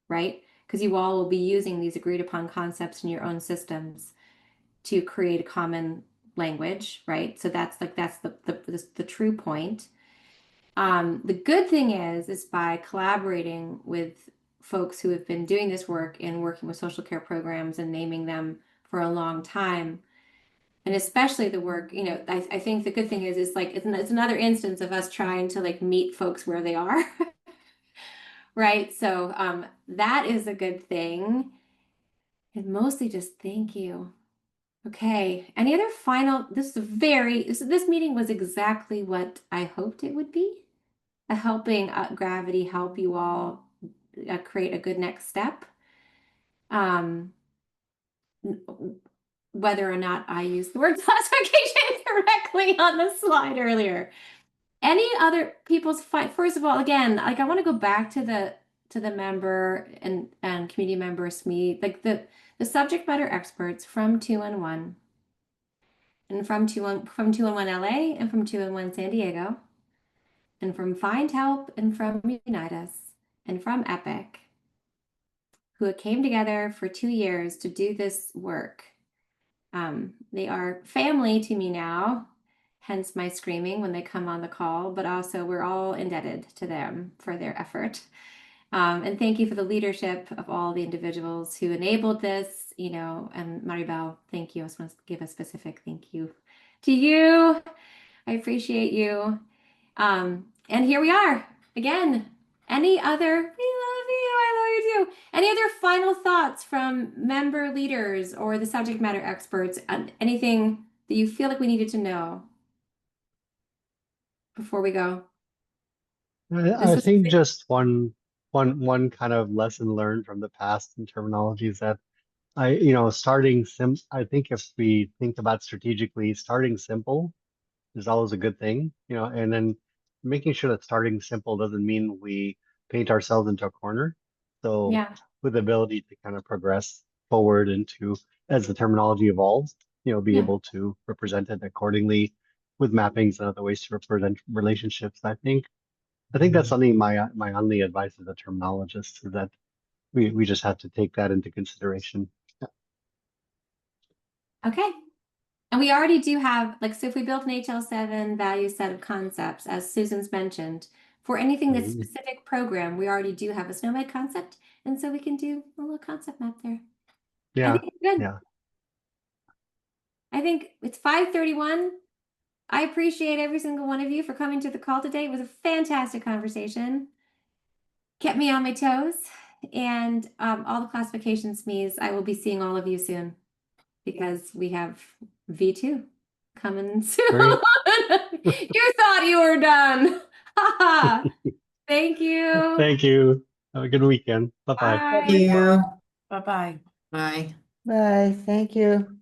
right? Because you all will be using these agreed upon concepts in your own systems to create a common language, right? So that's the true point. The good thing is by collaborating with folks who have been doing this work and working with social care programs and naming them for a long time, and especially the work, you know, I think the good thing is like it's another instance of us trying to like meet folks where they are. Right. So that is a good thing. And mostly just thank you. Okay. Any other final, this meeting was exactly what I hoped it would be. Helping Gravity help you all create a good next step. Whether or not I used the word classification correctly on the slide earlier. Any other people's first of all, again, like I want to go back to the member and community member SME, like the subject matter experts from 211 and from 211 LA and from 211 San Diego and from Find Help and from Unite Us and from Epic, who came together for 2 years to do this work. They are family to me now, hence my screaming when they come on the call, but also we're all indebted to them for their effort. And thank you for the leadership of all the individuals who enabled this, you know, and Maribel, thank you. I just want to give a specific thank you to you. I appreciate you. And here we are again. Any other, we love you, I love you too. Any other final thoughts from member leaders or the subject matter experts? Anything that you feel like we needed to know before we go? I think just one kind of lesson learned from the past in terminology is that I think if we think about strategically, starting simple is always a good thing, and then making sure that starting simple doesn't mean we paint ourselves into a corner. So with the ability to kind of progress forward into, as the terminology evolves, be able to represent it accordingly with mappings and other ways to represent relationships. I think that's something my only advice as a terminologist is that we just have to take that into consideration. Okay. And we already do have, like, so if we built an HL7 value set of concepts, as Susan's mentioned, for anything that's specific program, we already do have a SNOMED concept. And so we can do a little concept map there. Yeah. I think it's good. Yeah. I think it's 5:31. I appreciate every single one of you for coming to the call today. It was a fantastic conversation. Kept me on my toes. And all the classification SMEs, I will be seeing all of you soon because we have V2 coming soon. You thought you were done. Thank you. Thank you. Have a good weekend. Bye-bye. Bye. Thank you. Bye-bye. Bye. Bye, thank you.